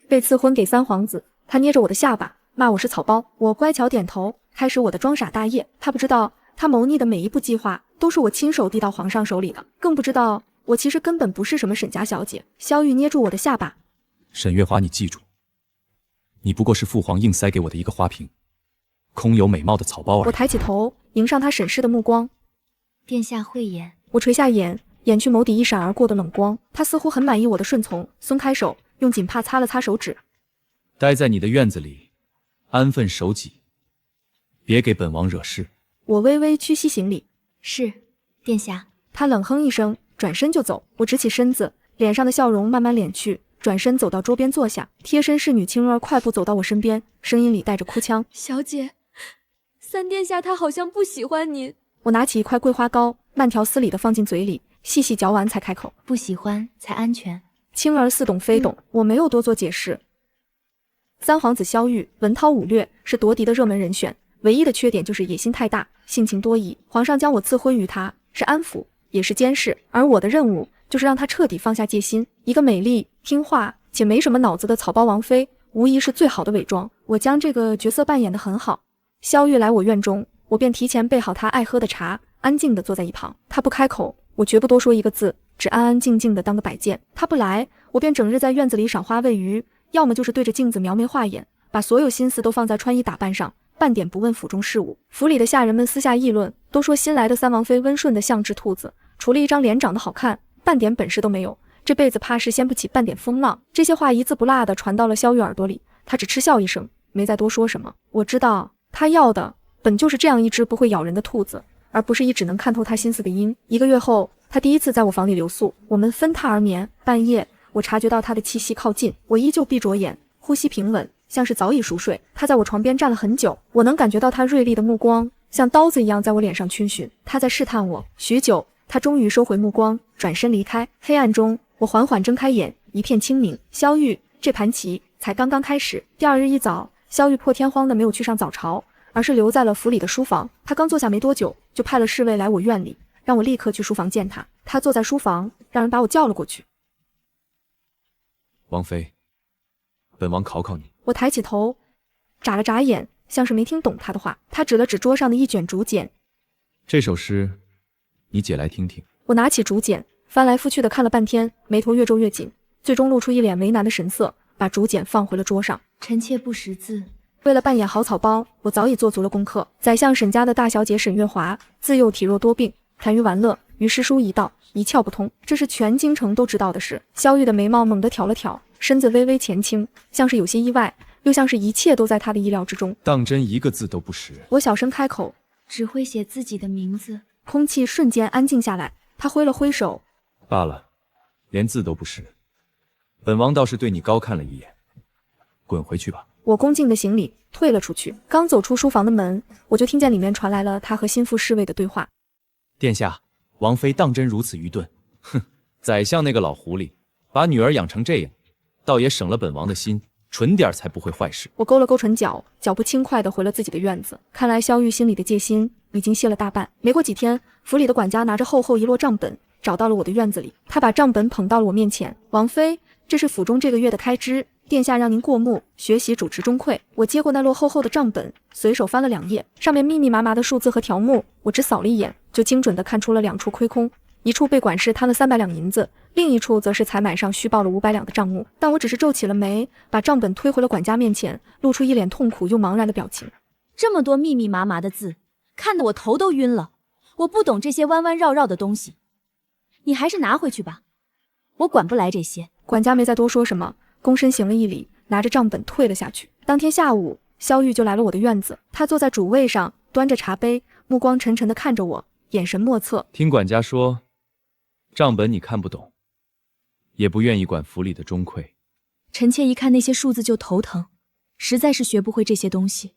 被赐婚给三皇子，他捏着我的下巴，骂我是草包。我乖巧点头，开始我的装傻大业。他不知道，他谋逆的每一步计划都是我亲手递到皇上手里的，更不知道我其实根本不是什么沈家小姐。萧玉捏住我的下巴，沈月华，你记住，你不过是父皇硬塞给我的一个花瓶，空有美貌的草包而已。我抬起头，迎上他审视的目光。殿下慧眼。我垂下眼，掩去眸底一闪而过的冷光。他似乎很满意我的顺从，松开手，用锦帕擦了擦手指。待在你的院子里，安分守己，别给本王惹事。我微微屈膝行礼。是，殿下。他冷哼一声，转身就走。我直起身子，脸上的笑容慢慢敛去，转身走到桌边坐下。贴身侍女青儿快步走到我身边，声音里带着哭腔：小姐，三殿下他好像不喜欢您。我拿起一块桂花糕，慢条斯理地放进嘴里，细细嚼完才开口：不喜欢才安全。青儿似懂非懂，我没有多做解释。三皇子萧玉文韬武略，是夺嫡的热门人选，唯一的缺点就是野心太大，性情多疑。皇上将我赐婚于他，是安抚，也是监视，而我的任务就是让他彻底放下戒心。一个美丽、听话且没什么脑子的草包王妃，无疑是最好的伪装。我将这个角色扮演得很好。萧玉来我院中，我便提前备好他爱喝的茶，安静地坐在一旁。他不开口，我绝不多说一个字，只安安静静地当个摆件。他不来，我便整日在院子里赏花喂鱼，要么就是对着镜子描眉画眼，把所有心思都放在穿衣打扮上，半点不问府中事务。府里的下人们私下议论，都说新来的三王妃温顺的像只兔子，除了一张脸长得好看，半点本事都没有，这辈子怕是掀不起半点风浪。这些话一字不落地传到了萧玉耳朵里，他只嗤笑一声，没再多说什么。我知道他要的本就是这样一只不会咬人的兔子，而不是一只能看透他心思的鹰。1个月后，他第一次在我房里留宿，我们分榻而眠。半夜，我察觉到他的气息靠近，我依旧闭着眼，呼吸平稳，像是早已熟睡。他在我床边站了很久，我能感觉到他锐利的目光像刀子一样在我脸上逡巡，他在试探我。许久，他终于收回目光，转身离开。黑暗中，我缓缓睁开眼，一片清明。萧玉，这盘棋才刚刚开始。第2日一早，萧玉破天荒的没有去上早朝，而是留在了府里的书房。他刚坐下没多久，就派了侍卫来我院里，让我立刻去书房见他。他坐在书房，让人把我叫了过去。王妃，本王考考你。我抬起头，眨了眨眼，像是没听懂他的话。他指了指桌上的一卷竹简，这首诗，你解来听听。我拿起竹简，翻来覆去的看了半天，眉头越皱越紧，最终露出一脸为难的神色，把竹简放回了桌上。臣妾不识字。为了扮演好草包，我早已做足了功课。宰相沈家的大小姐沈月华，自幼体弱多病，贪于玩乐，于诗书一道一窍不通，这是全京城都知道的事。萧玉的眉毛猛地挑了挑，身子微微前倾，像是有些意外，又像是一切都在他的意料之中。当真一个字都不识？我小声开口，只会写自己的名字。空气瞬间安静下来。他挥了挥手，罢了，连字都不识，本王倒是对你高看了一眼。滚回去吧。我恭敬的行礼，退了出去。刚走出书房的门，我就听见里面传来了他和心腹侍卫的对话。殿下，王妃当真如此愚钝？哼，宰相那个老狐狸，把女儿养成这样，倒也省了本王的心，蠢点才不会坏事。我勾了勾唇角，脚步轻快地回了自己的院子。看来萧玉心里的戒心已经卸了大半。没过几天，府里的管家拿着厚厚一摞账本找到了我的院子里，他把账本捧到了我面前。王妃，这是府中这个月的开支，殿下让您过目，学习主持中馈。我接过那摞厚厚的账本，随手翻了2页，上面密密麻麻的数字和条目，我只扫了一眼，就精准地看出了2处亏空，一处被管事贪了300两银子，另一处则是采买上虚报了500两的账目。但我只是皱起了眉，把账本推回了管家面前，露出一脸痛苦又茫然的表情。这么多密密麻麻的字，看得我头都晕了。我不懂这些弯弯绕绕的东西，你还是拿回去吧，我管不来这些。管家没再多说什么，躬身行了一礼，拿着账本退了下去。当天下午，萧玉就来了我的院子，他坐在主位上，端着茶杯，目光沉沉地看着我，眼神莫测。听管家说，账本你看不懂，也不愿意管府里的中馈。臣妾一看那些数字就头疼，实在是学不会这些东西，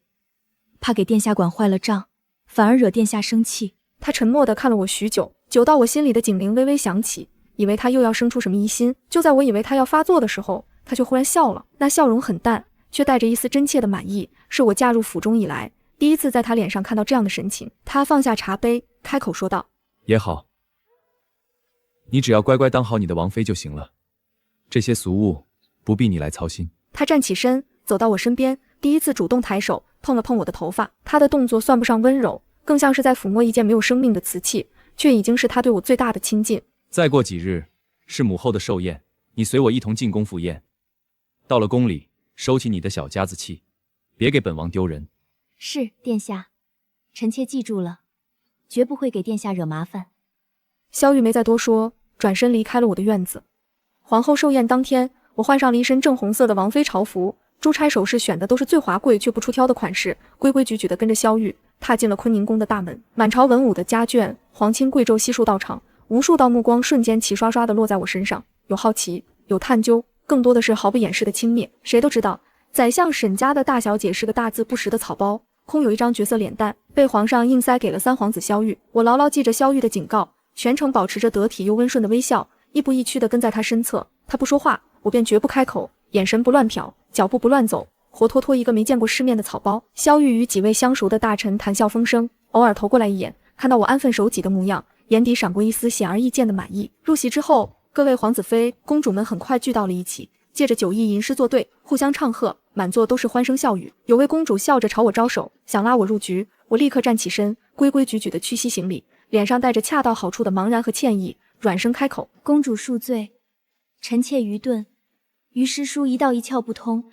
怕给殿下管坏了账，反而惹殿下生气。他沉默地看了我许久，久到我心里的警铃微微响起，以为他又要生出什么疑心。就在我以为他要发作的时候，他却忽然笑了，那笑容很淡，却带着一丝真切的满意，是我嫁入府中以来第一次在他脸上看到这样的神情。他放下茶杯，开口说道：也好，你只要乖乖当好你的王妃就行了，这些俗物不必你来操心。他站起身，走到我身边，第一次主动抬手碰了碰我的头发。他的动作算不上温柔，更像是在抚摸一件没有生命的瓷器，却已经是他对我最大的亲近。再过几日是母后的寿宴，你随我一同进宫赴宴。到了宫里，收起你的小家子气，别给本王丢人。是，殿下，臣妾记住了，绝不会给殿下惹麻烦。萧玉没再多说，转身离开了我的院子。皇后寿宴当天，我换上了一身正红色的王妃朝服，珠钗首饰选的都是最华贵却不出挑的款式，规规矩矩地跟着萧玉踏进了坤宁宫的大门。满朝文武的家眷、皇亲贵胄悉数到场，无数道目光瞬间齐刷刷地落在我身上，有好奇，有探究，更多的是毫不掩饰的轻蔑。谁都知道，宰相沈家的大小姐是个大字不识的草包，空有一张绝色脸蛋，被皇上硬塞给了三皇子萧玉。我牢牢记着萧玉的警告，全程保持着得体又温顺的微笑，亦步亦趋地跟在他身侧。他不说话，我便绝不开口，眼神不乱瞟，脚步不乱走，活脱脱一个没见过世面的草包。萧玉与几位相熟的大臣谈笑风生，偶尔投过来一眼，看到我安分守己的模样，眼底闪过一丝显而易见的满意。入席之后，各位皇子妃、公主们很快聚到了一起，借着酒意吟诗作对，互相唱和，满座都是欢声笑语。有位公主笑着朝我招手，想拉我入局，我立刻站起身，规规矩矩的屈膝行礼，脸上带着恰到好处的茫然和歉意，软声开口：公主恕罪，臣妾愚钝，于诗书一道一窍不通，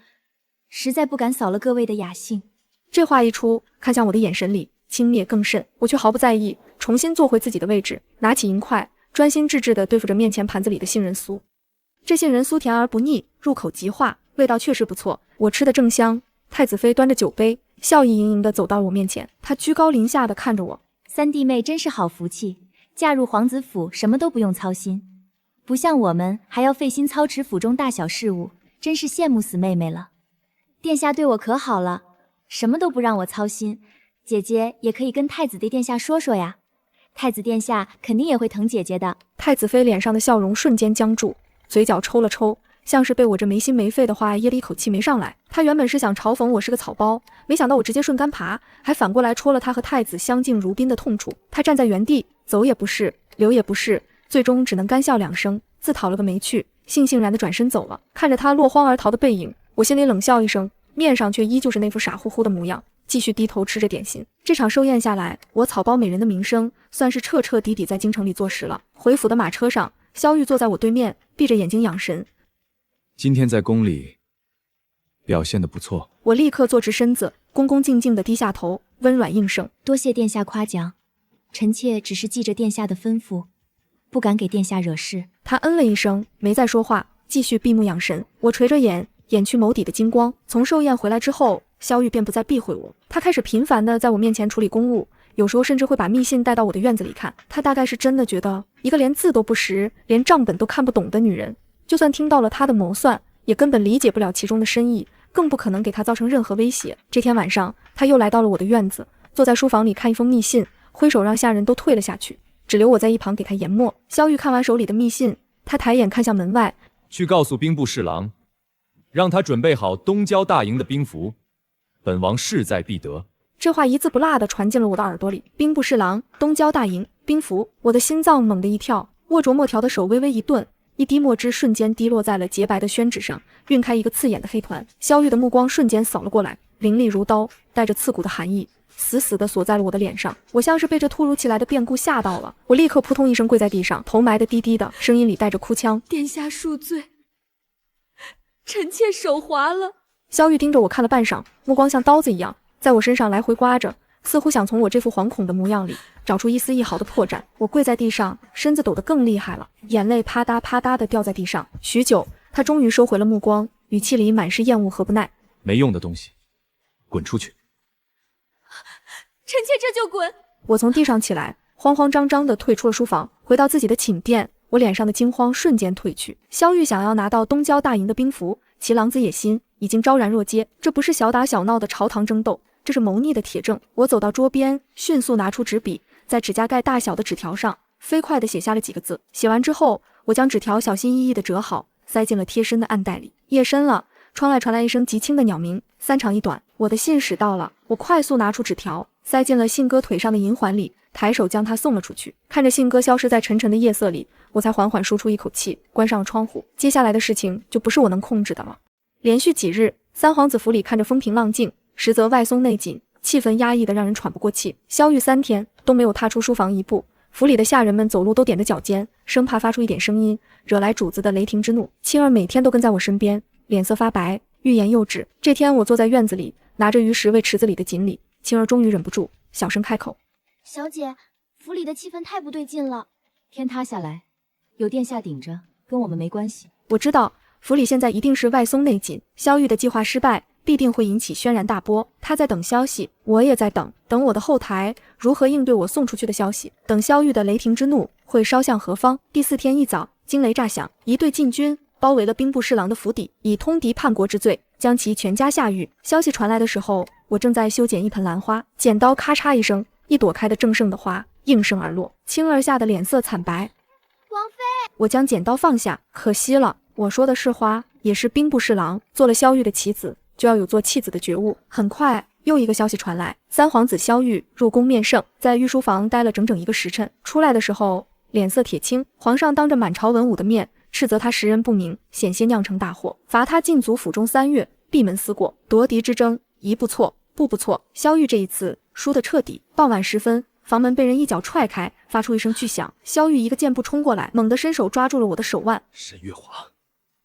实在不敢扫了各位的雅兴。这话一出，看向我的眼神里轻蔑更甚，我却毫不在意，重新坐回自己的位置，拿起银筷，专心致志地对付着面前盘子里的杏仁酥。这杏仁酥甜而不腻，入口即化，味道确实不错，我吃得正香。太子妃端着酒杯，笑意盈盈地走到我面前，她居高临下地看着我。三弟妹真是好福气，嫁入皇子府，什么都不用操心，不像我们还要费心操持府中大小事务，真是羡慕死妹妹了。殿下对我可好了，什么都不让我操心，姐姐也可以跟太子对殿下说说呀，太子殿下肯定也会疼姐姐的。太子妃脸上的笑容瞬间僵住，嘴角抽了抽，像是被我这没心没肺的话噎了一口气没上来。她原本是想嘲讽我是个草包，没想到我直接顺杆爬，还反过来戳了她和太子相敬如宾的痛处。她站在原地，走也不是，留也不是，最终只能干笑两声，自讨了个没趣，悻悻然地转身走了。看着她落荒而逃的背影，我心里冷笑一声，面上却依旧是那副傻乎乎的模样，继续低头吃着点心。这场寿宴下来，我草包美人的名声算是彻彻底底在京城里坐实了。回府的马车上，萧玉坐在我对面，闭着眼睛养神。今天在宫里表现得不错。我立刻坐直身子，恭恭敬敬地低下头，温软应声。多谢殿下夸奖，臣妾只是记着殿下的吩咐，不敢给殿下惹事。他嗯了一声，没再说话，继续闭目养神。我垂着眼，掩去眸底的金光。从寿宴回来之后，萧玉便不再避讳我，他开始频繁地在我面前处理公务，有时候甚至会把密信带到我的院子里看。他大概是真的觉得，一个连字都不识，连账本都看不懂的女人，就算听到了他的谋算，也根本理解不了其中的深意，更不可能给他造成任何威胁。这天晚上，他又来到了我的院子，坐在书房里看一封密信，挥手让下人都退了下去，只留我在一旁给他研墨。萧玉看完手里的密信，他抬眼看向门外，去告诉兵部侍郎，让他准备好东郊大营的兵符，本王势在必得。这话一字不落地传进了我的耳朵里。兵部侍郎，东郊大营，兵符，我的心脏猛地一跳，握着墨条的手微微一顿，一滴墨汁瞬间滴落在了洁白的宣纸上，晕开一个刺眼的黑团。萧玉的目光瞬间扫了过来，凌厉如刀，带着刺骨的寒意，死死地锁在了我的脸上。我像是被这突如其来的变故吓到了，我立刻扑通一声跪在地上，头埋得低低的，声音里带着哭腔：殿下恕罪，臣妾手滑了。萧玉盯着我看了半晌，目光像刀子一样在我身上来回刮着，似乎想从我这副惶恐的模样里找出一丝一毫的破绽。我跪在地上，身子抖得更厉害了，眼泪啪嗒啪嗒地掉在地上。许久，他终于收回了目光，语气里满是厌恶和不耐：没用的东西，滚出去！臣妾这就滚。我从地上起来，慌慌张张地退出了书房，回到自己的寝殿。我脸上的惊慌瞬间褪去。萧玉想要拿到东郊大营的兵符，其狼子野心已经昭然若揭，这不是小打小闹的朝堂争斗，这是谋逆的铁证。我走到桌边，迅速拿出纸笔，在指甲盖大小的纸条上飞快地写下了几个字。写完之后，我将纸条小心翼翼地折好，塞进了贴身的暗袋里。夜深了，窗外传来一声极轻的鸟鸣，三长一短，我的信使到了。我快速拿出纸条，塞进了信鸽腿上的银环里，抬手将它送了出去。看着信鸽消失在沉沉的夜色里，我才缓缓舒出一口气，关上了窗户。接下来的事情就不是我能控制的了。连续几日，三皇子府里看着风平浪静，实则外松内紧，气氛压抑得让人喘不过气。萧玉3天都没有踏出书房一步，府里的下人们走路都踮着脚尖，生怕发出一点声音，惹来主子的雷霆之怒。青儿每天都跟在我身边，脸色发白，欲言又止。这天我坐在院子里，拿着鱼食喂池子里的锦鲤，青儿终于忍不住，小声开口：“小姐，府里的气氛太不对劲了。天塌下来，有殿下顶着，跟我们没关系。”我知道府里现在一定是外松内紧，萧玉的计划失败，必定会引起轩然大波。他在等消息，我也在等我的后台如何应对我送出去的消息，等萧玉的雷霆之怒会烧向何方。第4天一早，惊雷炸响，一队禁军包围了兵部侍郎的府邸，以通敌叛国之罪将其全家下狱。消息传来的时候，我正在修剪一盆兰花，剪刀咔嚓一声，一朵开得正盛的花应声而落。青儿吓得脸色惨白。王妃，我将剪刀放下，可惜了，我说的是花，也是兵部侍郎，做了萧玉的棋子，就要有做弃子的觉悟。很快，又一个消息传来，三皇子萧玉入宫面圣，在御书房待了整整1个时辰，出来的时候脸色铁青。皇上当着满朝文武的面斥责他识人不明，险些酿成大祸，罚他禁足府中3月，闭门思过。夺嫡之争，一不错，步不错。萧玉这一次输得彻底。傍晚时分，房门被人一脚踹开，发出一声巨响。萧玉一个箭步冲过来，猛地伸手抓住了我的手腕。沈月华，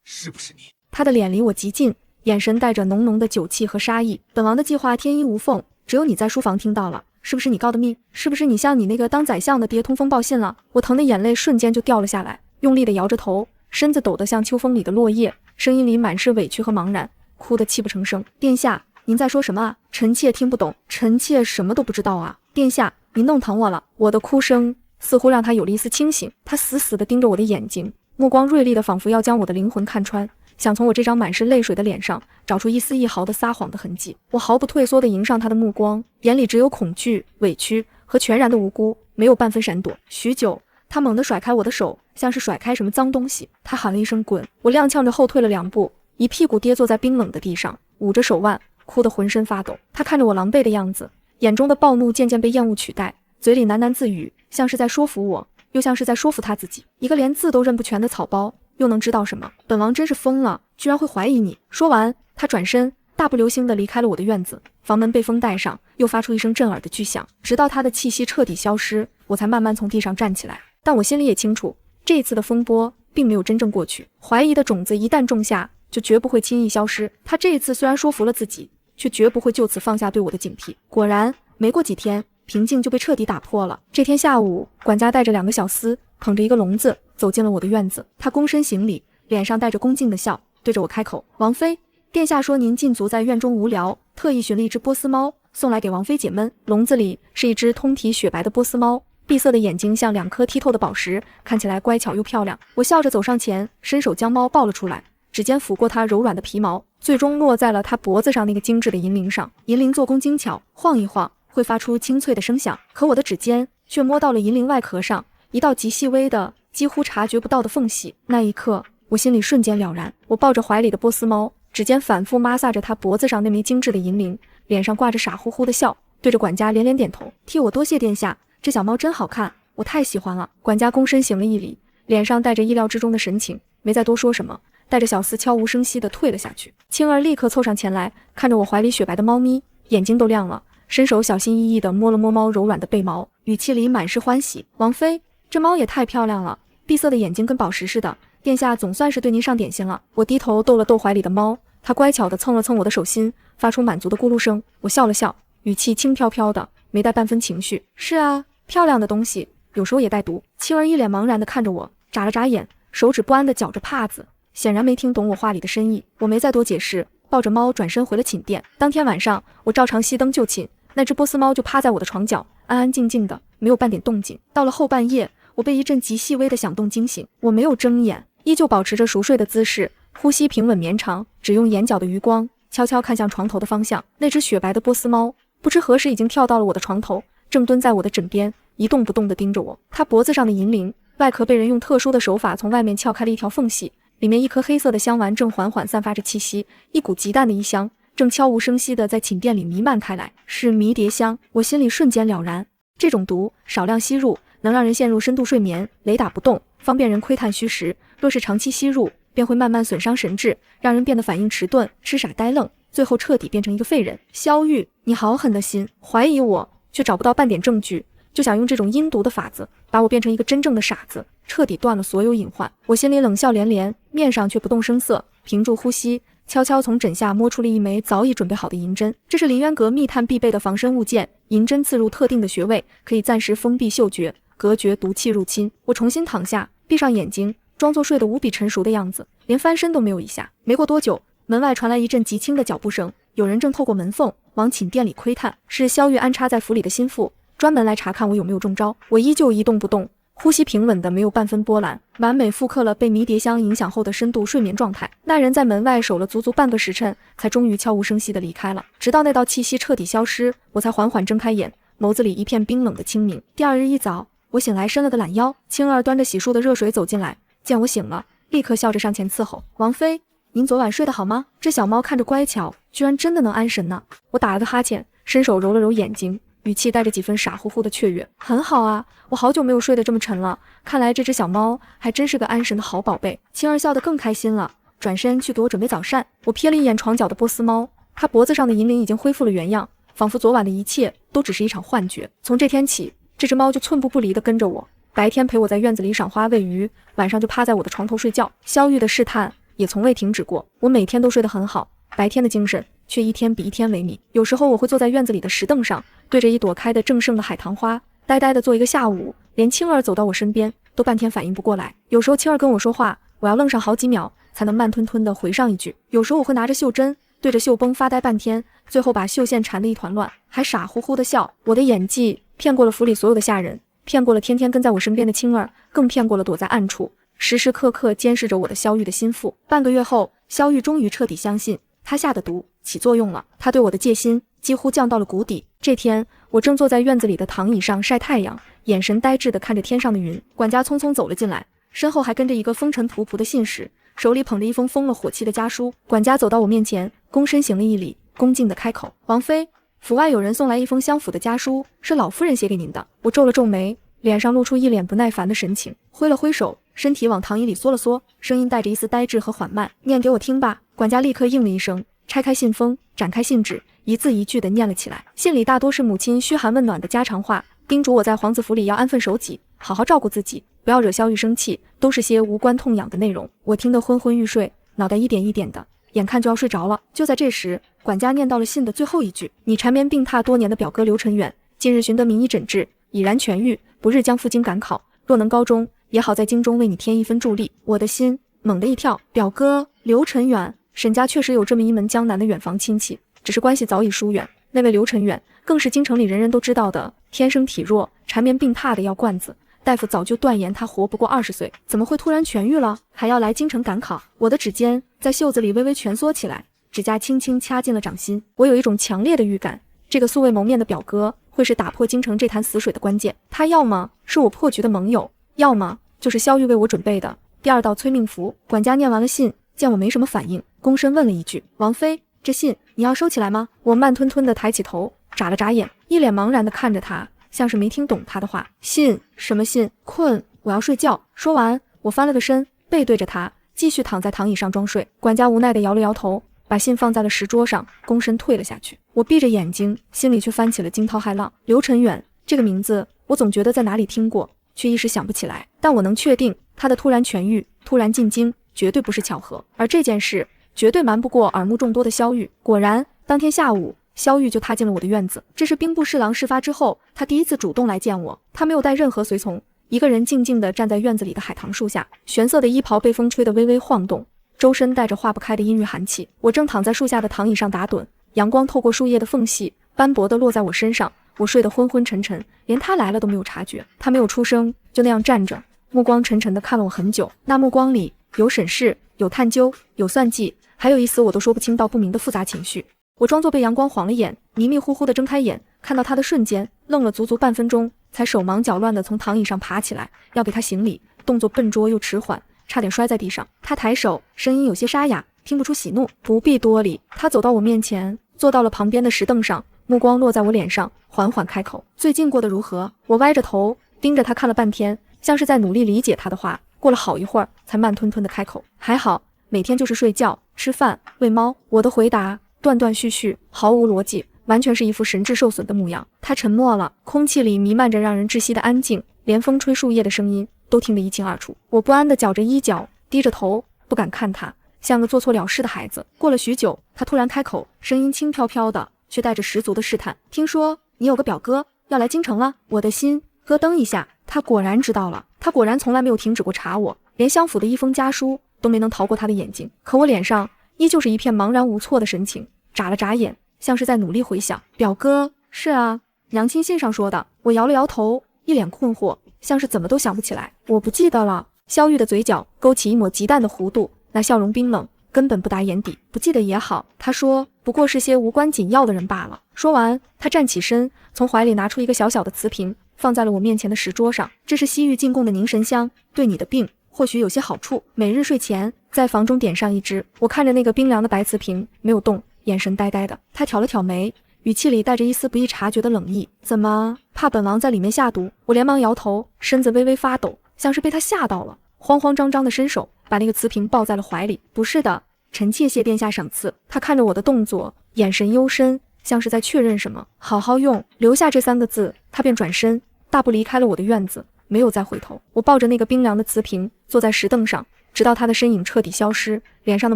是不是你？他的脸离我极近，眼神带着浓浓的酒气和杀意。本王的计划天衣无缝，只有你在书房听到了，是不是你告的密？是不是你向你那个当宰相的爹通风报信了？我疼的眼泪瞬间就掉了下来，用力的摇着头，身子抖得像秋风里的落叶，声音里满是委屈和茫然，哭得泣不成声。殿下，您在说什么啊？臣妾听不懂，臣妾什么都不知道啊。殿下，您弄疼我了。我的哭声似乎让他有了一丝清醒，他死死地盯着我的眼睛，目光锐利的仿佛要将我的灵魂看穿，想从我这张满是泪水的脸上找出一丝一毫的撒谎的痕迹。我毫不退缩地迎上他的目光，眼里只有恐惧、委屈和全然的无辜，没有半分闪躲。许久，他猛地甩开我的手，像是甩开什么脏东西。他喊了一声滚，我踉跄着后退了2步，一屁股跌坐在冰冷的地上，捂着手腕，哭得浑身发抖。他看着我狼狈的样子，眼中的暴怒渐渐被厌恶取代，嘴里喃喃自语，像是在说服我，又像是在说服他自己。一个连字都认不全的草包，又能知道什么？本王真是疯了，居然会怀疑你。说完，他转身大步流星地离开了我的院子。房门被风带上，又发出一声震耳的巨响，直到他的气息彻底消失，我才慢慢从地上站起来。但我心里也清楚，这一次的风波并没有真正过去，怀疑的种子一旦种下，就绝不会轻易消失。他这一次虽然说服了自己，却绝不会就此放下对我的警惕。果然，没过几天，平静就被彻底打破了。这天下午，管家带着2个小厮，捧着一个笼子走进了我的院子。他躬身行礼，脸上带着恭敬的笑，对着我开口：“王妃，殿下说您禁足在院中无聊，特意寻了一只波斯猫送来给王妃解闷。”笼子里是一只通体雪白的波斯猫，闭塞的眼睛像2颗剔透的宝石，看起来乖巧又漂亮。我笑着走上前，伸手将猫抱了出来，指尖抚过它柔软的皮毛，最终落在了它脖子上那个精致的银铃上。银铃做工精巧，晃一晃会发出清脆的声响，可我的指尖却摸到了银铃外壳上一道极细微的、几乎察觉不到的缝隙。那一刻，我心里瞬间了然。我抱着怀里的波斯猫，指尖反复摩挲着它脖子上那枚精致的银铃，脸上挂着傻乎乎的笑，对着管家连连点头，替我多谢殿下。这小猫真好看，我太喜欢了。管家躬身行了一礼，脸上带着意料之中的神情，没再多说什么，带着小厮悄无声息地退了下去。青儿立刻凑上前来，看着我怀里雪白的猫咪，眼睛都亮了，伸手小心翼翼地摸了摸猫柔软的背毛，语气里满是欢喜：“王妃，这猫也太漂亮了，闭塞的眼睛跟宝石似的，殿下总算是对您上点心了。”我低头逗了逗怀里的猫，它乖巧地蹭了蹭我的手心，发出满足的咕噜声。我笑了笑，语气轻飘飘的，没带半分情绪：“是啊，漂亮的东西有时候也带毒。”青儿一脸茫然地看着我，眨了眨眼，手指不安地搅着帕子，显然没听懂我话里的深意。我没再多解释，抱着猫转身回了寝殿。当天晚上，我照常熄灯就寝，那只波斯猫就趴在我的床角，安安静静的，没有半点动静。到了后半夜，我被一阵极细微的响动惊醒，我没有睁眼，依旧保持着熟睡的姿势，呼吸平稳绵长，只用眼角的余光悄悄看向床头的方向。那只雪白的波斯猫不知何时已经跳到了我的床头，正蹲在我的枕边，一动不动地盯着我。它脖子上的银铃外壳被人用特殊的手法从外面撬开了一条缝隙，里面一颗黑色的香丸正缓缓散发着气息，一股极淡的异香正悄无声息地在寝殿里弥漫开来，是迷迭香。我心里瞬间了然，这种毒少量吸入能让人陷入深度睡眠，雷打不动，方便人窥探虚实。若是长期吸入，便会慢慢损伤神智，让人变得反应迟钝、痴傻呆愣，最后彻底变成一个废人。萧玉，你好狠的心，怀疑我，却找不到半点证据，就想用这种阴毒的法子把我变成一个真正的傻子，彻底断了所有隐患。我心里冷笑连连，面上却不动声色，屏住呼吸，悄悄从枕下摸出了一枚早已准备好的银针。这是林渊阁密探必备的防身物件，银针刺入特定的穴位，可以暂时封闭嗅觉，隔绝毒气入侵。我重新躺下，闭上眼睛，装作睡得无比成熟的样子，连翻身都没有一下。没过多久，门外传来一阵极轻的脚步声，有人正透过门缝往寝殿里窥探。是萧玉安插在府里的心腹，专门来查看我有没有中招。我依旧一动不动，呼吸平稳的没有半分波澜，完美复刻了被迷迭香影响后的深度睡眠状态。那人在门外守了足足半个时辰，才终于悄无声息地离开了。直到那道气息彻底消失，我才缓缓睁开眼，眸子里一片冰冷的清明。第二日一早，我醒来伸了个懒腰，青儿端着洗漱的热水走进来，见我醒了，立刻笑着上前伺候：“王妃，您昨晚睡得好吗？”这小猫看着乖巧，居然真的能安神呢。我打了个哈欠，伸手揉了揉眼睛，语气带着几分傻乎乎的雀跃：“很好啊，我好久没有睡得这么沉了，看来这只小猫还真是个安神的好宝贝。”青儿笑得更开心了，转身去给我准备早膳。我瞥了一眼床角的波斯猫，它脖子上的银铃已经恢复了原样，仿佛昨晚的一切都只是一场幻觉。从这天起，这只猫就寸步不离地跟着我，白天陪我在院子里赏花喂鱼，晚上就趴在我的床头睡觉。萧玉的试探也从未停止过，我每天都睡得很好，白天的精神却一天比一天萎靡。有时候我会坐在院子里的石凳上，对着一朵开得正盛的海棠花，呆呆地坐一个下午，连青儿走到我身边都半天反应不过来。有时候青儿跟我说话，我要愣上好几秒才能慢吞吞地回上一句。有时候我会拿着绣针对着绣绷发呆半天，最后把绣线缠得一团乱，还傻乎乎地笑。我的演技骗过了府里所有的下人，骗过了天天跟在我身边的青儿，更骗过了躲在暗处时时刻刻监视着我的萧玉的心腹。半个月后，萧玉终于彻底相信他下的毒起作用了，他对我的戒心几乎降到了谷底。这天，我正坐在院子里的躺椅上晒太阳，眼神呆滞地看着天上的云。管家匆匆走了进来，身后还跟着一个风尘仆仆的信使，手里捧着一封封了火气的家书。管家走到我面前，躬身行了一礼，恭敬地开口：“王妃，府外有人送来一封相府的家书，是老夫人写给您的。”我皱了皱眉，脸上露出一脸不耐烦的神情，挥了挥手，身体往躺椅里缩了缩，声音带着一丝呆滞和缓慢：“念给我听吧。”管家立刻应了一声，拆开信封，展开信纸，一字一句地念了起来。信里大多是母亲嘘寒问暖的家常话，叮嘱我在皇子府里要安分守己，好好照顾自己，不要惹萧玉生气，都是些无关痛痒的内容。我听得昏昏欲睡，脑袋一点一点的，眼看就要睡着了。就在这时，管家念到了信的最后一句：“你缠绵病榻多年的表哥刘晨远，近日寻得名医诊治，已然痊愈，不日将赴京赶考，若能高中，也好在京中为你添一分助力。”我的心猛地一跳，表哥刘晨远，沈家确实有这么一门江南的远房亲戚，只是关系早已疏远。那位刘晨远更是京城里人人都知道的天生体弱、缠绵病榻的药罐子，大夫早就断言他活不过20岁，怎么会突然痊愈了，还要来京城赶考？我的指尖在袖子里微微蜷缩起来，指甲轻轻掐进了掌心。我有一种强烈的预感，这个素未谋面的表哥会是打破京城这潭死水的关键。他要么是我破局的盟友，要么就是萧玉为我准备的第二道催命符。管家念完了信，见我没什么反应，躬身问了一句：“王妃，这信你要收起来吗？”我慢吞吞地抬起头，眨了眨眼，一脸茫然地看着他，像是没听懂他的话。信？什么信？困，我要睡觉。说完，我翻了个身，背对着他，继续躺在躺椅上装睡。管家无奈地摇了摇头，把信放在了石桌上，躬身退了下去。我闭着眼睛，心里却翻起了惊涛骇浪。刘晨远这个名字，我总觉得在哪里听过，却一时想不起来。但我能确定，他的突然痊愈、突然进京，绝对不是巧合，而这件事绝对瞒不过耳目众多的萧玉。果然，当天下午，萧玉就踏进了我的院子。这是兵部侍郎事发之后，他第一次主动来见我。他没有带任何随从，一个人静静地站在院子里的海棠树下，玄色的衣袍被风吹得微微晃动，周身带着化不开的阴郁寒气。我正躺在树下的躺椅上打盹，阳光透过树叶的缝隙，斑驳地落在我身上。我睡得昏昏沉沉，连他来了都没有察觉。他没有出声，就那样站着，目光沉沉地看了我很久。那目光里有审视，有探究，有算计，还有一丝我都说不清道不明的复杂情绪。我装作被阳光晃了眼，迷迷糊糊地睁开眼，看到他的瞬间，愣了足足半分钟，才手忙脚乱地从躺椅上爬起来，要给他行礼，动作笨拙又迟缓，差点摔在地上。他抬手，声音有些沙哑，听不出喜怒。不必多礼。他走到我面前，坐到了旁边的石凳上，目光落在我脸上，缓缓开口：“最近过得如何？”我歪着头盯着他看了半天，像是在努力理解他的话。过了好一会儿才慢吞吞的开口，还好，每天就是睡觉、吃饭、喂猫。我的回答断断续续，毫无逻辑，完全是一副神智受损的模样。他沉默了，空气里弥漫着让人窒息的安静，连风吹树叶的声音都听得一清二楚。我不安地绞着衣角，低着头，不敢看他，像个做错了事的孩子。过了许久，他突然开口，声音轻飘飘的，却带着十足的试探。听说你有个表哥要来京城了。我的心咯噔一下，他果然知道了，他果然从来没有停止过查我，连相府的一封家书都没能逃过他的眼睛。可我脸上依旧是一片茫然无措的神情，眨了眨眼，像是在努力回想。表哥？是啊，娘亲信上说的。我摇了摇头，一脸困惑，像是怎么都想不起来。我不记得了。萧玉的嘴角勾起一抹极淡的弧度，那笑容冰冷，根本不达眼底。不记得也好，他说，不过是些无关紧要的人罢了。说完，他站起身，从怀里拿出一个小小的瓷瓶，放在了我面前的石桌上。这是西域进贡的凝神香，对你的病或许有些好处。每日睡前在房中点上一支。我看着那个冰凉的白瓷瓶，没有动，眼神呆呆的。他挑了挑眉，语气里带着一丝不易察觉的冷意。怎么，怕本王在里面下毒？我连忙摇头，身子微微发抖，像是被他吓到了，慌慌张张的伸手把那个瓷瓶抱在了怀里。不是的，臣妾谢殿下赏赐。他看着我的动作，眼神幽深，像是在确认什么。好好用，留下这3个字，他便转身大步离开了我的院子，没有再回头。我抱着那个冰凉的瓷瓶坐在石凳上，直到他的身影彻底消失，脸上的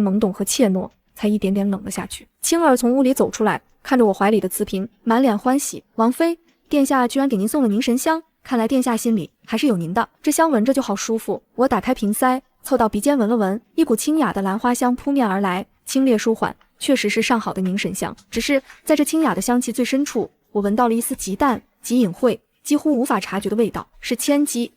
懵懂和怯懦才一点点冷了下去。青儿从屋里走出来，看着我怀里的瓷瓶，满脸欢喜。王妃，殿下居然给您送了凝神香，看来殿下心里还是有您的，这香闻着就好舒服。我打开瓶塞，凑到鼻尖闻了闻，一股清雅的兰花香扑面而来，清冽舒缓，确实是上好的凝神香。只是在这清雅的香气最深处，我闻到了一丝极淡、极隐晦、几乎无法察觉的味道，是千机。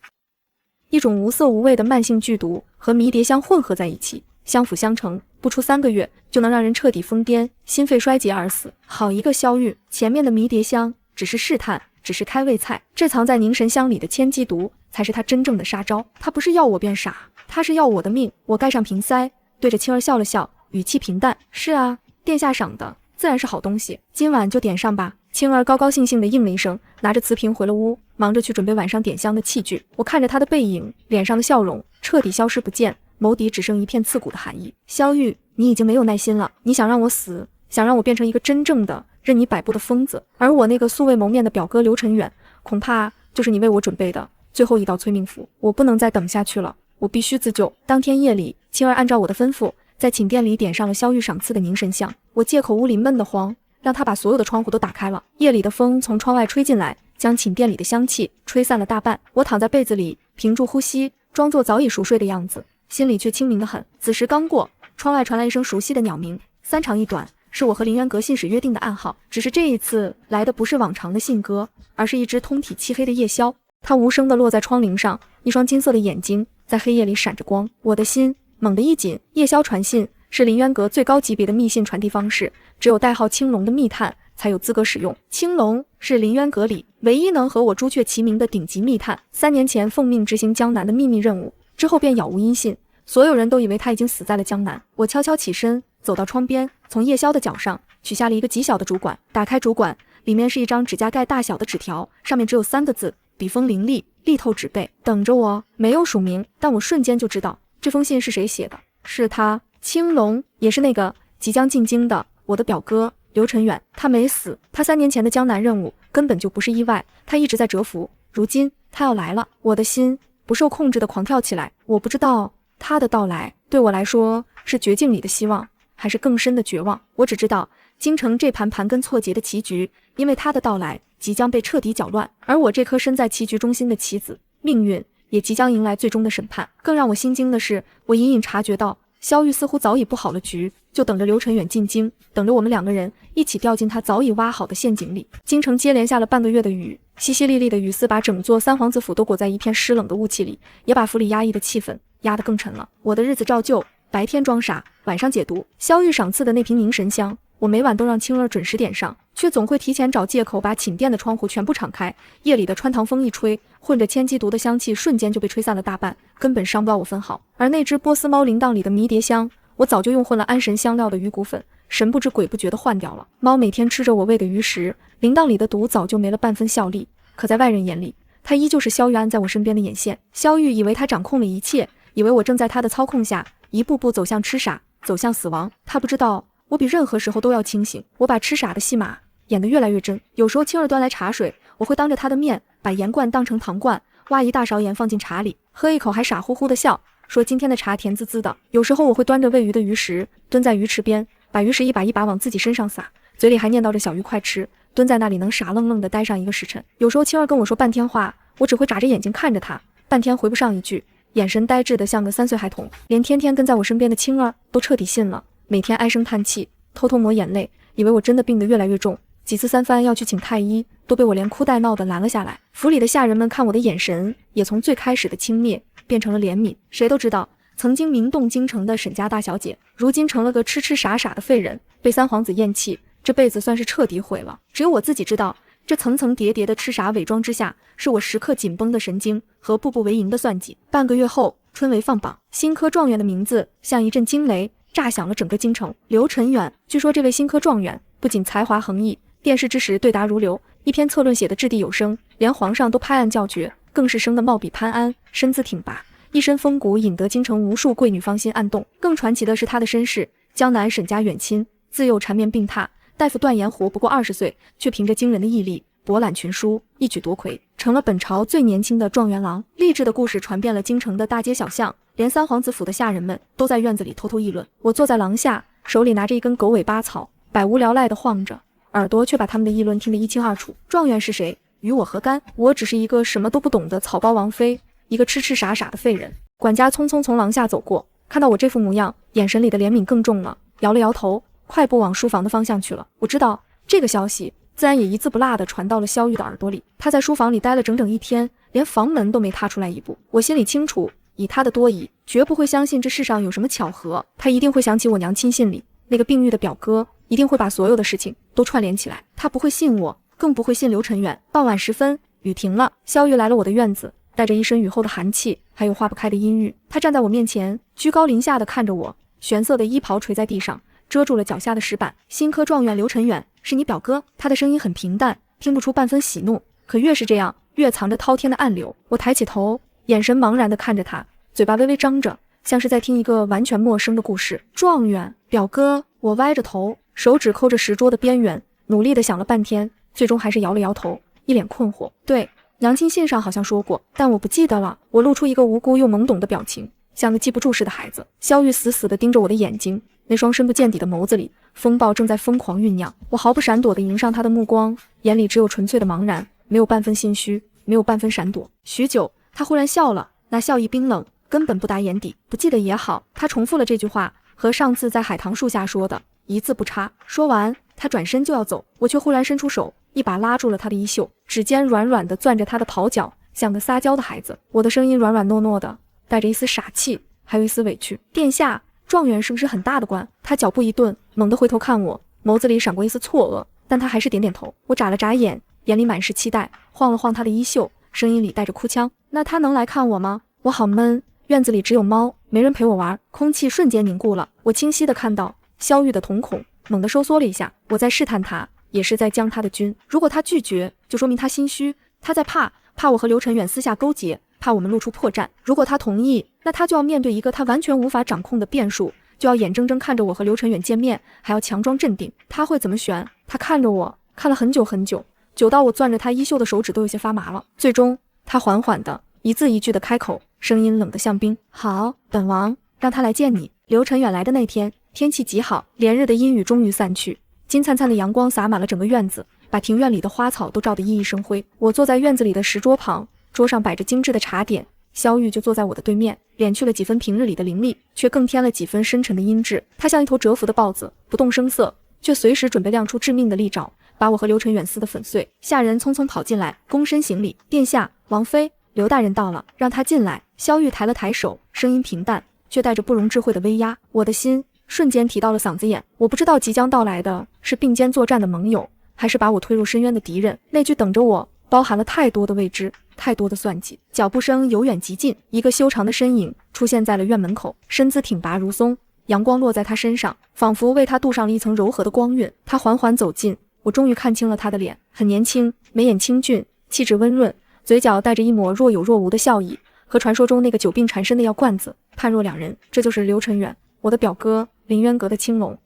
一种无色无味的慢性剧毒和迷迭香混合在一起，相辅相成，不出3个月就能让人彻底疯癫、心肺衰竭而死。好一个萧玉，前面的迷迭香只是试探，只是开胃菜，这藏在凝神香里的千机毒才是他真正的杀招。他不是要我变傻，他是要我的命。我盖上瓶塞，对着青儿笑了笑，语气平淡。是啊，殿下赏的自然是好东西，今晚就点上吧。青儿高高兴兴地应了一声，拿着瓷瓶回了屋，忙着去准备晚上点香的器具。我看着他的背影，脸上的笑容彻底消失不见，眸底只剩一片刺骨的寒意。萧玉，你已经没有耐心了，你想让我死，想让我变成一个真正的任你摆布的疯子，而我那个素未谋面的表哥刘晨远，恐怕就是你为我准备的最后一道催命符。我不能再等下去了，我必须自救。当天夜里，青儿按照我的吩咐，在寝殿里点上了萧玉赏赐的凝神香。我借口屋里闷得慌，让他把所有的窗户都打开了。夜里的风从窗外吹进来，将寝殿里的香气吹散了大半。我躺在被子里，屏住呼吸，装作早已熟睡的样子，心里却清明得很。子时刚过，窗外传来一声熟悉的鸟鸣，3长1短，是我和林渊阁信使约定的暗号。只是这一次来的不是往常的信鸽，而是一只通体漆黑的夜枭。它无声地落在窗棂上，一双金色的眼睛在黑夜里闪着光。我的心猛地一紧。夜枭传信是林渊阁最高级别的密信传递方式，只有代号青龙的密探才有资格使用。青龙是林渊阁里唯一能和我朱雀齐名的顶级密探，3年前奉命执行江南的秘密任务，之后便杳无音信，所有人都以为他已经死在了江南。我悄悄起身，走到窗边，从夜枭的脚上取下了一个极小的主管，打开主管，里面是一张指甲盖大小的纸条，上面只有3个字，笔锋凌厉，力透纸背，等着我。没有署名，但我瞬间就知道这封信是谁写的，是他，青龙，也是那个即将进京的我的表哥刘晨远。他没死，他3年前的江南任务根本就不是意外，他一直在蛰伏，如今他要来了。我的心不受控制的狂跳起来。我不知道他的到来对我来说是绝境里的希望，还是更深的绝望。我只知道京城这盘盘根错节的棋局，因为他的到来即将被彻底搅乱，而我这颗身在棋局中心的棋子，命运也即将迎来最终的审判。更让我心惊的是，我隐隐察觉到萧玉似乎早已布好了局，就等着刘晨远进京，等着我们2个人一起掉进他早已挖好的陷阱里。京城接连下了半个月的雨，淅淅沥沥的雨丝把整座三皇子府都裹在一片湿冷的雾气里，也把府里压抑的气氛压得更沉了。我的日子照旧，白天装傻，晚上解毒。萧玉赏赐的那瓶凝神香，我每晚都让青儿准时点上，却总会提前找借口把寝殿的窗户全部敞开。夜里的穿堂风一吹，混着千机毒的香气瞬间就被吹散了大半，根本伤不到我分毫。而那只波斯猫铃铛里的迷迭香，我早就用混了安神香料的鱼骨粉，神不知鬼不觉地换掉了。猫每天吃着我喂的鱼食，铃铛里的毒早就没了半分效力，可在外人眼里，它依旧是萧玉安在我身边的眼线。萧玉以为他掌控了一切，以为我正在他的操控下，一步步走向痴傻，走向死亡。他不知道，我比任何时候都要清醒。我把痴傻的戏码演得越来越真。有时候青儿端来茶水，我会当着他的面把盐罐当成糖罐，挖一大勺盐放进茶里，喝一口还傻乎乎的笑，说今天的茶甜滋滋的。有时候我会端着喂鱼的鱼食，蹲在鱼池边，把鱼食一把一把往自己身上撒，嘴里还念叨着小鱼快吃，蹲在那里能傻愣愣地待上一个时辰。有时候青儿跟我说半天话，我只会眨着眼睛看着他，半天回不上一句，眼神呆滞得像个3岁孩童。连天天跟在我身边的青儿都彻底信了，每天唉声叹气，偷偷抹眼泪，以为我真的病得越来越重。几次3番要去请太医，都被我连哭带闹的拦了下来。府里的下人们看我的眼神也从最开始的轻蔑变成了怜悯。谁都知道，曾经名动京城的沈家大小姐，如今成了个痴痴傻傻的废人，被三皇子厌弃，这辈子算是彻底毁了。只有我自己知道，这层层叠叠的痴傻伪装之下，是我时刻紧绷的神经和步步为营的算计。半个月后，春闱放榜，新科状元的名字像一阵惊雷，炸响了整个京城。刘晨远，据说这位新科状元不仅才华横溢，殿试之时对答如流，一篇策论写得掷地有声，连皇上都拍案叫绝，更是生得貌比潘安，身姿挺拔，一身风骨引得京城无数贵女芳心暗动。更传奇的是他的身世，江南沈家远亲，自幼缠绵病榻，大夫断言活不过20岁，却凭着惊人的毅力博览群书，一举夺魁，成了本朝最年轻的状元郎。励志的故事传遍了京城的大街小巷，连三皇子府的下人们都在院子里偷偷议论。我坐在廊下，手里拿着一根狗尾巴草，百无聊赖地晃着，耳朵却把他们的议论听得一清二楚。状元是谁，与我何干？我只是一个什么都不懂的草包王妃，一个痴痴傻傻的废人。管家匆匆从廊下走过，看到我这副模样，眼神里的怜悯更重了，摇了摇头，快步往书房的方向去了。我知道这个消息自然也一字不落地传到了萧玉的耳朵里。他在书房里待了整整1天，连房门都没踏出来一步。我心里清楚，以他的多疑，绝不会相信这世上有什么巧合。他一定会想起我娘亲信里那个病愈的表哥，一定会把所有的事情都串联起来。他不会信我，更不会信刘晨远。傍晚时分，雨停了，萧玉来了我的院子，带着一身雨后的寒气，还有化不开的阴郁。他站在我面前，居高临下地看着我，玄色的衣袍垂在地上，遮住了脚下的石板。新科状元刘晨远，是你表哥？他的声音很平淡，听不出半分喜怒，可越是这样，越藏着滔天的暗流。我抬起头，眼神茫然地看着他，嘴巴微微张着，像是在听一个完全陌生的故事。状元，表哥。我歪着头，手指抠着石桌的边缘，努力地想了半天，最终还是摇了摇头，一脸困惑。对，娘亲信上好像说过，但我不记得了。我露出一个无辜又懵懂的表情，像个记不住似的孩子。萧玉死死地盯着我的眼睛，那双深不见底的眸子里，风暴正在疯狂酝酿。我毫不闪躲地迎上他的目光，眼里只有纯粹的茫然，没有半分心虚，没有半分闪躲。许久，他忽然笑了，那笑意冰冷，根本不达眼底。不记得也好，他重复了这句话，和上次在海棠树下说的一字不差。说完，他转身就要走，我却忽然伸出手，一把拉住了他的衣袖，指尖软软地攥着他的袍角，像个撒娇的孩子。我的声音软软糯糯的，带着一丝傻气，还有一丝委屈。殿下，状元是不是很大的官？他脚步一顿，猛地回头看我，眸子里闪过一丝错愕，但他还是点点头。我眨了眨眼，眼里满是期待，晃了晃他的衣袖，声音里带着哭腔。那他能来看我吗？我好闷，院子里只有猫，没人陪我玩。空气瞬间凝固了，我清晰地看到萧玉的瞳孔猛地收缩了一下。我在试探他，也是在将他的军。如果他拒绝，就说明他心虚，他在怕我和刘晨远私下勾结，怕我们露出破绽。如果他同意，那他就要面对一个他完全无法掌控的变数，就要眼睁睁看着我和刘晨远见面，还要强装镇定。他会怎么选？他看着我，看了很久很久，久到我攥着他衣袖的手指都有些发麻了。最终，他缓缓的一字一句的开口，声音冷得像冰。好，本王让他来见你。刘晨远来的那天，天气极好，连日的阴雨终于散去，金灿灿的阳光洒满了整个院子，把庭院里的花草都照得熠熠生辉。我坐在院子里的石桌旁，桌上摆着精致的茶点，萧玉就坐在我的对面，敛去了几分平日里的凌厉，却更添了几分深沉的阴鸷。他像一头蛰伏的豹子，不动声色，却随时准备亮出致命的利爪，把我和刘晨远撕得粉碎。下人匆匆跑进来，躬身行礼。殿下，王妃，刘大人到了，让他进来。萧玉抬了抬手，声音平淡，却带着不容置喙的威压。我的心瞬间提到了嗓子眼。我不知道即将到来的是并肩作战的盟友，还是把我推入深渊的敌人。那句等着我包含了太多的未知，太多的算计。脚步声由远及近，一个修长的身影出现在了院门口，身姿挺拔如松，阳光落在他身上，仿佛为他镀上了一层柔和的光晕。他缓缓走近，我终于看清了他的脸，很年轻，眉眼清俊，气质温润，嘴角带着一抹若有若无的笑意，和传说中那个久病缠身的药罐子判若两人。这就是刘承远，我的表哥，凌渊阁的青龙。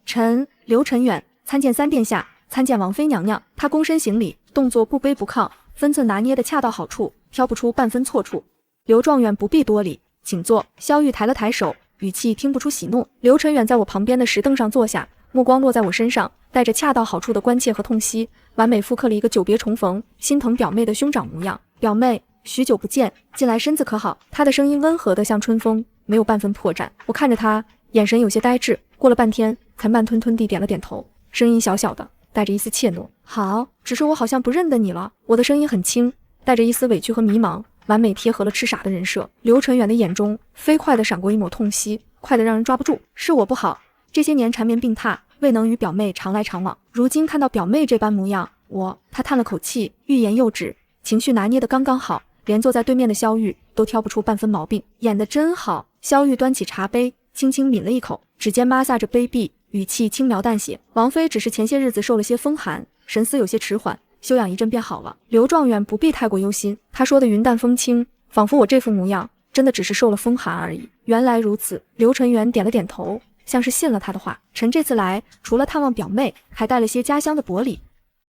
刘承远参见三殿下，参见王妃娘娘。他躬身行礼，动作不卑不亢，分寸拿捏的恰到好处，挑不出半分错处。刘状元不必多礼，请坐。萧玉抬了抬手，语气听不出喜怒。刘承远在我旁边的石凳上坐下，目光落在我身上，带着恰到好处的关切和痛惜，完美复刻了一个久别重逢、心疼表妹的兄长模样。表妹，许久不见，近来身子可好？他的声音温和的像春风，没有半分破绽。我看着他，眼神有些呆滞，过了半天，才慢吞吞地点了点头，声音小小的，带着一丝怯懦。好，只是我好像不认得你了。我的声音很轻，带着一丝委屈和迷茫，完美贴合了痴傻的人设。刘承远的眼中飞快地闪过一抹痛惜，快得让人抓不住。是我不好，这些年缠绵病榻，未能与表妹常来常往。如今看到表妹这般模样，他叹了口气，欲言又止，情绪拿捏得刚刚好，连坐在对面的萧玉都挑不出半分毛病。演得真好。萧玉端起茶杯，轻轻抿了一口，指尖抹挲着杯壁，语气轻描淡写。王妃只是前些日子受了些风寒，神思有些迟缓，休养一阵便好了。刘状元不必太过忧心。他说的云淡风轻，仿佛我这副模样真的只是受了风寒而已。原来如此。刘承元点了点头，像是信了他的话。臣这次来，除了探望表妹，还带了些家乡的薄礼。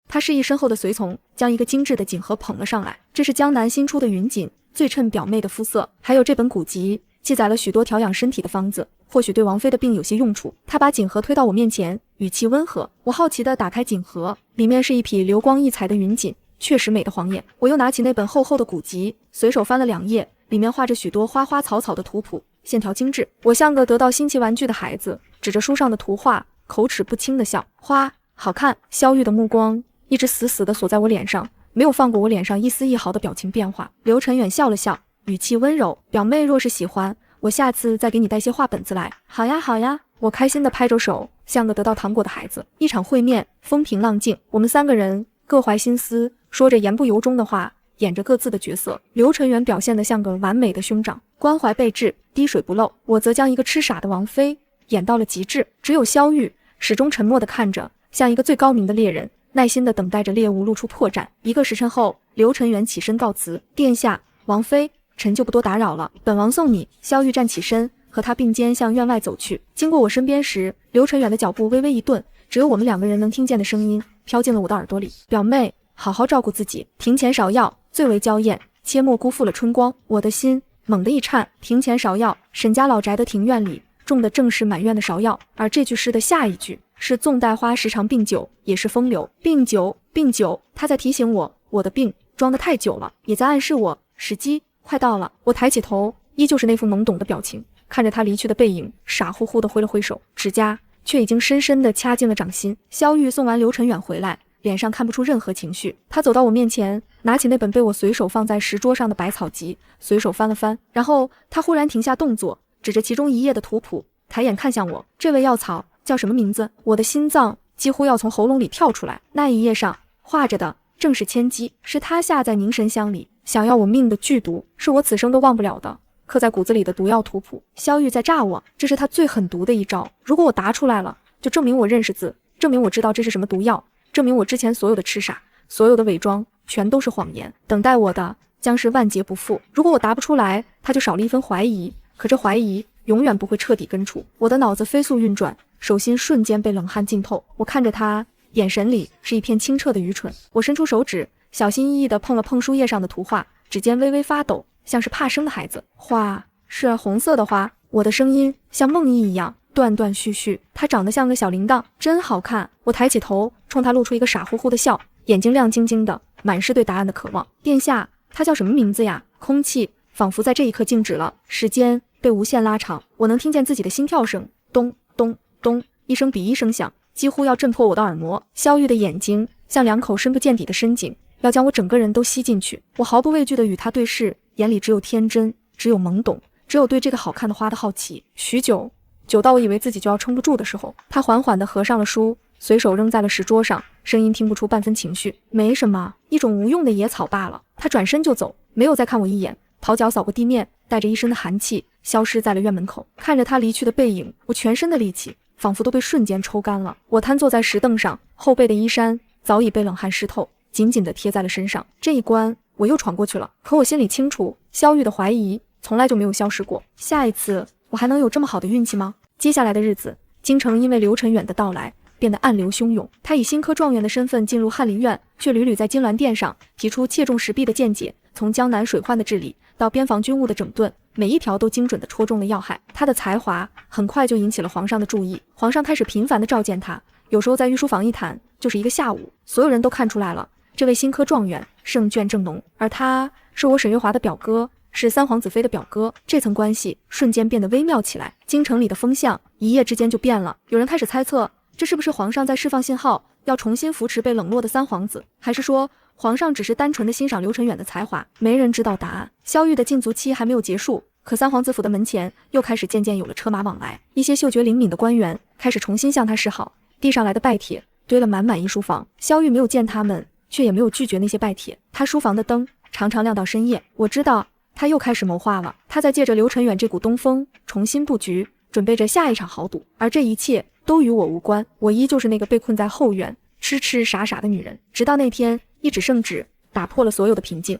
他示意身后的随从将一个精致的锦盒捧了上来，这是江南新出的云锦，最衬表妹的肤色。还有这本古籍，记载了许多调养身体的方子，或许对王妃的病有些用处。他把锦盒推到我面前，语气温和。我好奇地打开锦盒，里面是一匹流光溢彩的云锦，确实美得晃眼。我又拿起那本厚厚的古籍，随手翻了2页，里面画着许多花花草草的图谱，线条精致。我像个得到新奇玩具的孩子，指着书上的图画，口齿不清地笑。花好看。萧玉的目光一直死死地锁在我脸上，没有放过我脸上一丝一毫的表情变化。刘承远笑了笑，语气温柔，表妹若是喜欢，我下次再给你带些画本子来。好呀好呀。我开心地拍着手，像个得到糖果的孩子。一场会面风平浪静，我们3个人各怀心思，说着言不由衷的话，演着各自的角色。刘承远表现得像个完美的兄长，关怀备至，滴水不漏。我则将一个痴傻的王妃演到了极致。只有萧玉始终沉默地看着，像一个最高明的猎人，耐心地等待着猎物露出破绽。1个时辰后，刘承远起身告辞。殿下，王妃，臣就不多打扰了，本王送你。萧玉站起身，和他并肩向院外走去。经过我身边时，刘承远的脚步微微一顿，只有我们2个人能听见的声音飘进了我的耳朵里。表妹，好好照顾自己，庭前芍药最为娇艳，切莫辜负了春光。我的心猛地一颤。庭前芍药，沈家老宅的庭院里种的正是满院的芍药。而这句诗的下一句是纵带花时常病久，也是风流。病久，病久，他在提醒我，我的病装得太久了，也在暗示我时机快到了。我抬起头，依旧是那副懵懂的表情，看着他离去的背影，傻乎乎地挥了挥手，指甲却已经深深地掐进了掌心。萧玉送完刘承远回来，脸上看不出任何情绪。他走到我面前，拿起那本被我随手放在石桌上的百草集，随手翻了翻，然后他忽然停下动作，指着其中1页的图谱，抬眼看向我。这味药草叫什么名字？我的心脏几乎要从喉咙里跳出来。那1页上画着的正是千机，是他下在凝神香里想要我命的剧毒，是我此生都忘不了的刻在骨子里的毒药图谱。萧玉在诈我，这是他最狠毒的一招。如果我答出来了，就证明我认识字，证明我知道这是什么毒药，证明我之前所有的痴傻，所有的伪装全都是谎言。等待我的将是万劫不复。如果我答不出来，他就少了一分怀疑，可这怀疑永远不会彻底根除。我的脑子飞速运转，手心瞬间被冷汗浸透。我看着他，眼神里是一片清澈的愚蠢。我伸出手指，小心翼翼地碰了碰书页上的图画，指尖微微发抖，像是怕生的孩子。花是红色的花。我的声音像梦呓一样断断续续。他长得像个小铃铛，真好看。我抬起头，冲他露出一个傻乎乎的笑，眼睛亮晶晶的，满是对答案的渴望。殿下，他叫什么名字呀？空气仿佛在这一刻静止了，时间被无限拉长。我能听见自己的心跳声，咚咚咚，一声比一声响，几乎要震破我的耳膜。萧玉的眼睛像2口深不见底的深井，要将我整个人都吸进去。我毫不畏惧地与他对视，眼里只有天真，只有懵懂，只有对这个好看的花的好奇。许久，久到我以为自己就要撑不住的时候，他缓缓地合上了书，随手扔在了石桌上，声音听不出半分情绪。没什么，一种无用的野草罢了。他转身就走，没有再看我一眼，跑脚扫过地面，带着一身的寒气消失在了院门口。看着他离去的背影，我全身的力气仿佛都被瞬间抽干了。我瘫坐在石凳上，后背的衣衫早已被冷汗湿透，紧紧地贴在了身上。这一关我又闯过去了，可我心里清楚，萧玉的怀疑从来就没有消失过。下一次我还能有这么好的运气吗？接下来的日子，京城因为刘晨远的到来变得暗流汹涌。他以新科状元的身份进入翰林院，却屡屡在金銮殿上提出切中时弊的见解。从江南水患的治理到边防军务的整顿，每一条都精准地戳中了要害。他的才华很快就引起了皇上的注意，皇上开始频繁地召见他，有时候在御书房一谈就是一个下午。所有人都看出来了，这位新科状元胜券正浓，而他是我沈月华的表哥，是三皇子妃的表哥，这层关系瞬间变得微妙起来。京城里的风向一夜之间就变了，有人开始猜测，这是不是皇上在释放信号，要重新扶持被冷落的三皇子，还是说皇上只是单纯的欣赏刘晨远的才华？没人知道答案。萧玉的禁足期还没有结束，可三皇子府的门前又开始渐渐有了车马往来，一些嗅觉灵敏的官员开始重新向他示好，递上来的拜帖堆了满满一书房。萧玉没有见他们，却也没有拒绝那些拜帖。他书房的灯常常亮到深夜，我知道他又开始谋划了，他在借着刘晨远这股东风重新布局，准备着下一场豪赌。而这一切都与我无关，我依旧是那个被困在后院痴痴傻傻的女人。直到那天，一纸圣旨打破了所有的平静。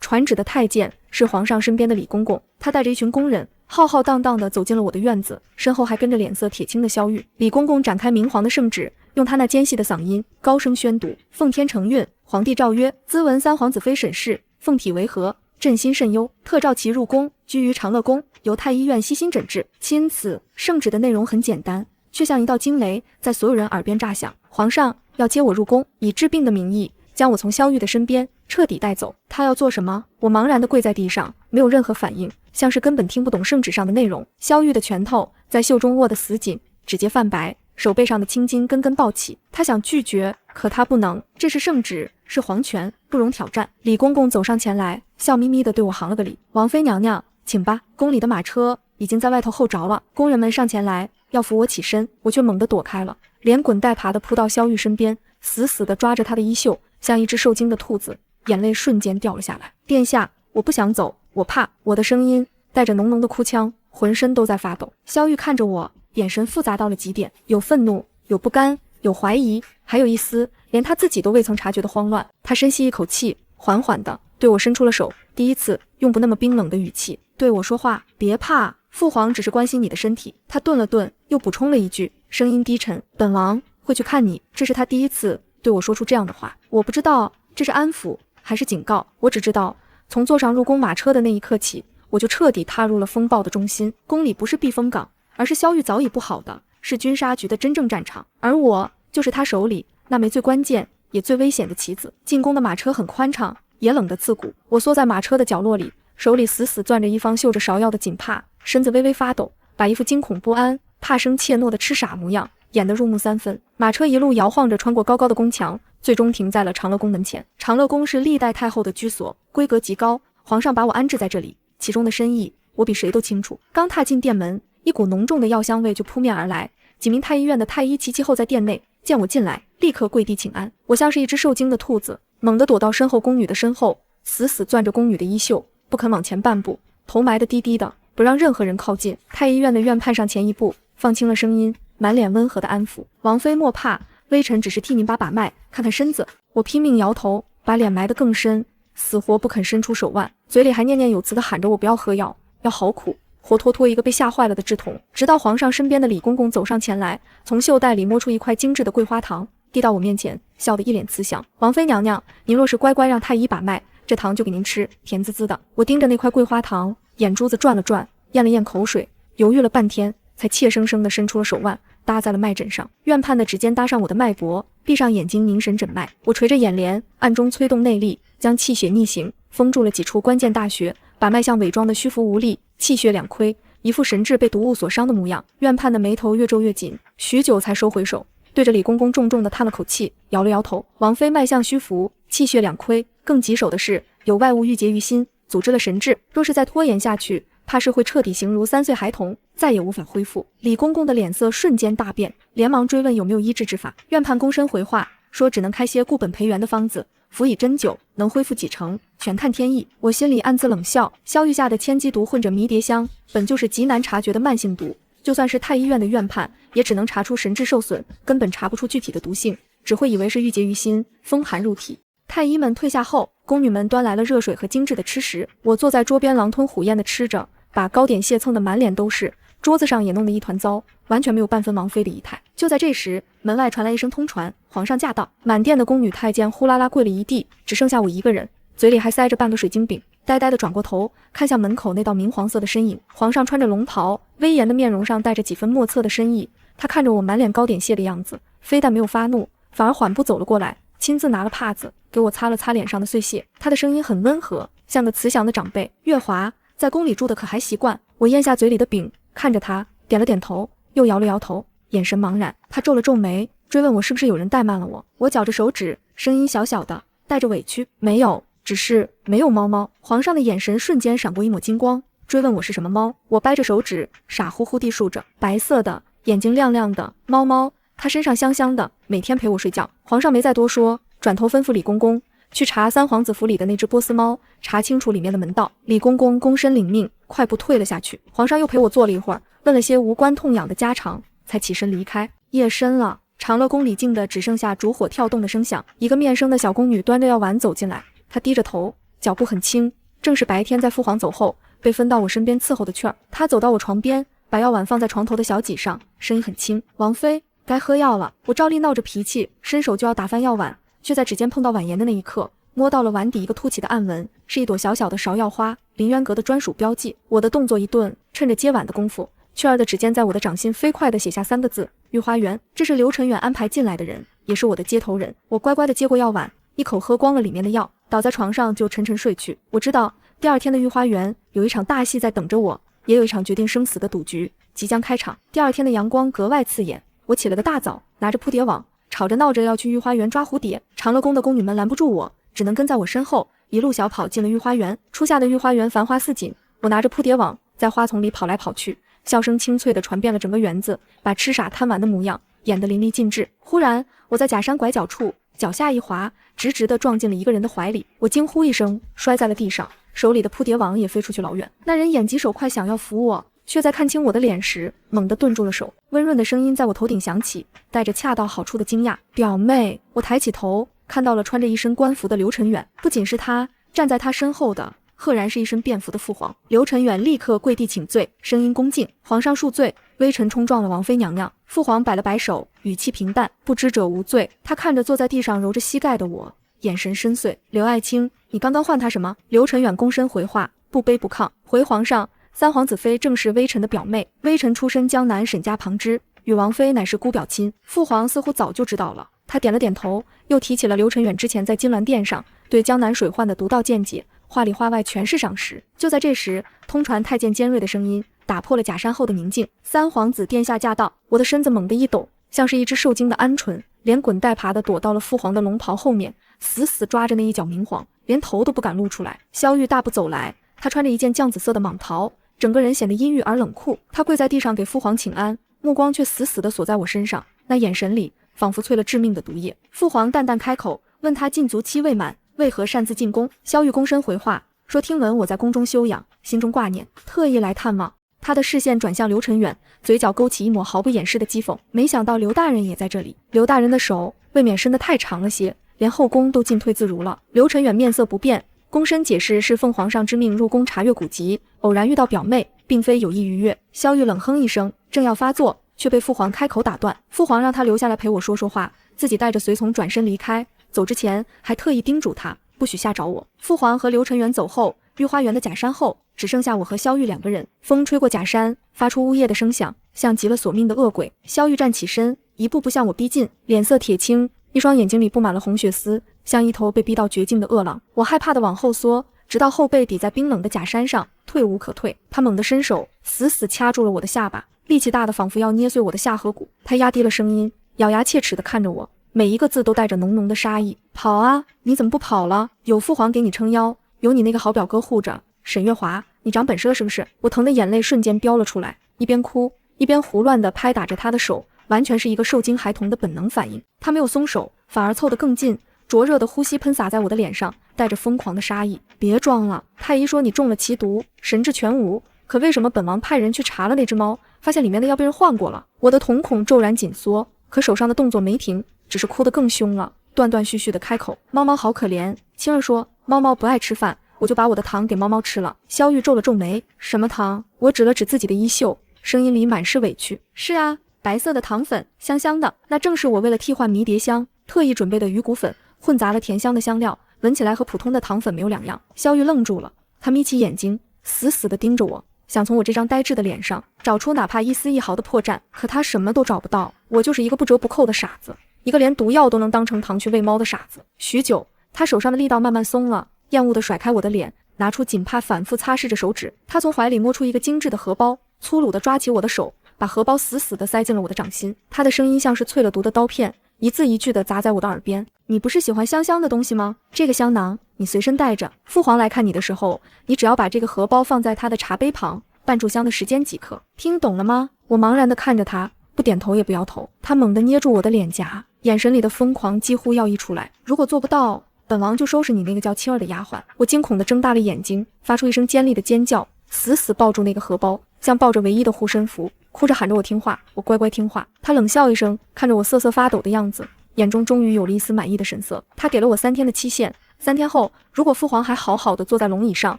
传旨的太监是皇上身边的李公公，他带着一群工人浩浩荡荡地走进了我的院子，身后还跟着脸色铁青的萧玉。李公公展开明皇的圣旨，用他那尖细的嗓音高声宣读：奉天承运，皇帝诏曰，兹闻三皇子妃沈氏凤体为和，朕心甚忧，特召其入宫，居于长乐宫，由太医院悉心诊治。钦此。圣旨的内容很简单，却像一道惊雷在所有人耳边炸响。皇上要接我入宫，以治病的名义将我从萧玉的身边彻底带走。他要做什么？我茫然地跪在地上，没有任何反应，像是根本听不懂圣旨上的内容。萧玉的拳头在袖中握得死紧，指节泛白，手背上的青筋根根暴起。他想拒绝，可他不能，这是圣旨，是皇权，不容挑战。李公公走上前来，笑眯眯地对我行了个礼：王妃娘娘，请吧。宫里的马车已经在外头候着了。工人们上前来要扶我起身，我却猛地躲开了，连滚带爬地扑到萧玉身边，死死地抓着他的衣袖，像一只受惊的兔子，眼泪瞬间掉了下来。殿下，我不想走，我怕。我的声音带着浓浓的哭腔，浑身都在发抖。萧玉看着我，眼神复杂到了极点，有愤怒，有不甘，有怀疑，还有一丝连他自己都未曾察觉的慌乱。他深吸一口气，缓缓地对我伸出了手，第一次用不那么冰冷的语气对我说话：别怕，父皇只是关心你的身体。他顿了顿，又补充了一句，声音低沉：本王会去看你。这是他第一次对我说出这样的话。我不知道这是安抚还是警告，我只知道从坐上入宫马车的那一刻起，我就彻底踏入了风暴的中心。宫里不是避风港，而是萧玉早已布好的，是军杀局的真正战场，而我就是他手里那枚最关键也最危险的棋子。进宫的马车很宽敞，也冷得刺骨。我缩在马车的角落里，手里死死攥着一方绣着芍药的锦帕，身子微微发抖，把一副惊恐不安、怕生怯懦的痴傻模样演得入木三分。马车一路摇晃着穿过高高的宫墙，最终停在了长乐宫门前。长乐宫是历代太后的居所，规格极高，皇上把我安置在这里，其中的深意我比谁都清楚。刚踏进殿门，一股浓重的药香味就扑面而来，几名太医院的太医齐后在殿内，见我进来，立刻跪地请安。我像是一只受惊的兔子，猛地躲到身后宫女的身后，死死攥着宫女的衣袖，不肯往前半步，头埋得低低的，不让任何人靠近。太医院的院判上前一步，放轻了声音，满脸温和的安抚：王妃莫怕，微臣只是替您把脉，看看身子。我拼命摇头，把脸埋得更深，死活不肯伸出手腕，嘴里还念念有词地喊着我不要喝药，药好苦，活脱脱一个被吓坏了的痔童。直到皇上身边的李公公走上前来，从袖袋里摸出一块精致的桂花糖，递到我面前，笑得一脸慈祥：王妃娘娘，您若是乖乖让太医把脉，这糖就给您吃，甜滋滋的。我盯着那块桂花糖，眼珠子转了转，咽了咽口水，犹豫了半天，才怯生生地伸出了手腕，搭在了脉诊上。院判的指尖搭上我的脉搏，闭上眼睛凝神诊脉。我垂着眼帘，暗中催动内力，将气血逆行，封住了几处关键大穴，把脉象伪装的虚浮无力，气血两亏，一副神志被毒物所伤的模样。院判的眉头越皱越紧，许久才收回手，对着李公公重重地叹了口气，摇了摇头：王妃脉象虚浮，气血两亏，更棘手的是有外物郁结于心，阻滞了神志，若是再拖延下去，怕是会彻底形如3岁孩童，再也无法恢复。李公公的脸色瞬间大变，连忙追问有没有医治之法。院判躬身回话说只能开些固本培元的方子，辅以针灸，能恢复几成，全看天意。我心里暗自冷笑，萧玉下的千机毒混着迷迭香，本就是极难察觉的慢性毒，就算是太医院的院判，也只能查出神志受损，根本查不出具体的毒性，只会以为是郁结于心，风寒入体。太医们退下后，宫女们端来了热水和精致的吃食。我坐在桌边狼吞虎咽地吃着，把糕点屑蹭得满脸都是，桌子上也弄得一团糟，完全没有半分王妃的仪态。就在这时，门外传来一声通传，皇上驾到！满殿的宫女太监呼啦啦跪了一地，只剩下我一个人，嘴里还塞着半个水晶饼，呆呆地转过头，看向门口那道明黄色的身影。皇上穿着龙袍，威严的面容上带着几分莫测的深意。他看着我满脸糕点屑的样子，非但没有发怒，反而缓步走了过来，亲自拿了帕子给我擦了擦脸上的碎屑。他的声音很温和，像个慈祥的长辈。月华，在宫里住的可还习惯？我咽下嘴里的饼，看着他，点了点头，又摇了摇头，眼神茫然。他皱了皱眉，追问我是不是有人怠慢了我。我绞着手指，声音小小的，带着委屈，没有，只是没有猫。皇上的眼神瞬间闪过一抹金光，追问我是什么猫。我掰着手指，傻乎乎地数着，白色的，眼睛亮亮的猫。它身上香香的，每天陪我睡觉。皇上没再多说，转头吩咐李公公去查三皇子府里的那只波斯猫，查清楚里面的门道。李公公躬身领命，快步退了下去。皇上又陪我坐了一会儿，问了些无关痛痒的家常，才起身离开。夜深了，长乐宫里静的只剩下烛火跳动的声响。一个面生的小宫女端着药碗走进来，她低着头，脚步很轻，正是白天在父皇走后被分到我身边伺候的雀儿。她走到我床边，把药碗放在床头的小几上，声音很轻：王妃，该喝药了。我照例闹着脾气，伸手就要打翻药碗，却在指尖碰到碗沿的那一刻，摸到了碗底一个凸起的暗纹，是一朵小小的芍药花，林渊阁的专属标记。我的动作一顿，趁着接碗的功夫，雀儿的指尖在我的掌心飞快地写下3个字：御花园。这是刘承远安排进来的人，也是我的接头人。我乖乖地接过药碗，一口喝光了里面的药，倒在床上就沉沉睡去。我知道第二天的御花园有一场大戏在等着我，也有一场决定生死的赌局即将开场。第二天的阳光格外刺眼，我起了个大早，拿着扑蝶网，吵着闹着要去御花园抓蝴蝶。长乐宫的宫女们拦不住我，只能跟在我身后，一路小跑进了御花园。初夏的御花园繁花似锦，我拿着扑蝶网在花丛里跑来跑去，笑声清脆地传遍了整个园子，把痴傻贪玩的模样演得淋漓尽致。忽然，我在假山拐角处脚下一滑，直直地撞进了一个人的怀里。我惊呼一声，摔在了地上，手里的扑蝶网也飞出去老远。那人眼疾手快，想要扶我，却在看清我的脸时猛地顿住了手。温润的声音在我头顶响起，带着恰到好处的惊讶：表妹。我抬起头，看到了穿着一身官服的刘承远。不仅是他，站在他身后的赫然是一身便服的父皇。刘承远立刻跪地请罪，声音恭敬：皇上恕罪，微臣冲撞了王妃娘娘。父皇摆了摆手，语气平淡：不知者无罪。他看着坐在地上揉着膝盖的我，眼神深邃。刘爱卿，你刚刚唤他什么？刘承远躬身回话，不卑不亢：回皇上，三皇子妃正是微臣的表妹，微臣出身江南沈家旁支，与王妃乃是姑表亲。父皇似乎早就知道了。他点了点头，又提起了刘承远之前在金銮殿上对江南水患的独到见解，话里话外全是赏识。就在这时，通传太监尖锐的声音打破了假山后的宁静：三皇子殿下驾到。我的身子猛地一抖，像是一只受惊的鹌鹑，连滚带爬地躲到了父皇的龙袍后面，死死抓着那一角明黄，连头都不敢露出来。萧玉大步走来，他穿着一件绛紫色的蟒袍，整个人显得阴郁而冷酷。他跪在地上给父皇请安，目光却死死地锁在我身上，那眼神里仿佛淬了致命的毒液。父皇淡淡开口，问他禁足期未满，为何擅自进宫？萧玉躬身回话说：听闻我在宫中休养，心中挂念，特意来探望。他的视线转向刘承远，嘴角勾起一抹毫不掩饰的讥讽：没想到刘大人也在这里。刘大人的手未免伸得太长了些，连后宫都进退自如了。刘承远面色不变，躬身解释是奉皇上之命入宫查阅古籍，偶然遇到表妹，并非有意逾越。萧玉冷哼一声，正要发作，却被父皇开口打断。父皇让他留下来陪我说说话，自己带着随从转身离开，走之前还特意叮嘱他不许下找我。父皇和刘承远走后，御花园的假山后只剩下我和萧玉2个人。风吹过假山，发出呜咽的声响，像极了索命的恶鬼。萧玉站起身，一步步向我逼近，脸色铁青，一双眼睛里布满了红血丝，像一头被逼到绝境的饿狼。我害怕地往后缩，直到后背抵在冰冷的假山上，退无可退。他猛地伸手，死死掐住了我的下巴，力气大的仿佛要捏碎我的下颌骨。他压低了声音，咬牙切齿地看着我，每一个字都带着浓浓的杀意：跑啊，你怎么不跑了？有父皇给你撑腰，有你那个好表哥护着。沈月华，你长本事了是不是？我疼的眼泪瞬间飙了出来，一边哭一边胡乱地拍打着他的手，完全是一个受惊孩童的本能反应。他没有松手，反而凑得更近，灼热的呼吸喷洒在我的脸上，带着疯狂的杀意。别装了，太医说你中了奇毒，神志全无，可为什么本王派人去查了那只猫，发现里面的药被人换过了？我的瞳孔骤然紧缩，可手上的动作没停，只是哭得更凶了。断断续续的开口：“猫猫好可怜。”青儿说：“猫猫不爱吃饭，我就把我的糖给猫猫吃了。”萧玉皱了皱眉：“什么糖？”我指了指自己的衣袖，声音里满是委屈：“是啊，白色的糖粉，香香的，那正是我为了替换迷迭香特意准备的鱼骨粉，混杂了甜香的香料，闻起来和普通的糖粉没有两样。”萧玉愣住了，他眯起眼睛，死死地盯着我，想从我这张呆滞的脸上找出哪怕一丝一毫的破绽，可他什么都找不到。我就是一个不折不扣的傻子，一个连毒药都能当成糖去喂猫的傻子。许久，他手上的力道慢慢松了，厌恶地甩开我的脸，拿出锦帕反复擦拭着手指。他从怀里摸出一个精致的荷包，粗鲁地抓起我的手，把荷包死死地塞进了我的掌心。他的声音像是淬了毒的刀片，一字一句地砸在我的耳边：“你不是喜欢香香的东西吗？这个香囊你随身带着，父皇来看你的时候，你只要把这个荷包放在他的茶杯旁，半炷香的时间即可。听懂了吗？”我茫然地看着他，不点头也不摇头。他猛地捏住我的脸颊，眼神里的疯狂几乎要溢出来：“如果做不到，本王就收拾你那个叫青儿的丫鬟。”我惊恐地睁大了眼睛，发出一声尖利的尖叫，死死抱住那个荷包，像抱着唯一的护身符，哭着喊着我听话，我乖乖听话。他冷笑一声，看着我瑟瑟发抖的样子，眼中终于有了一丝满意的神色。他给了我3天的期限，3天后，如果父皇还好好的坐在龙椅上，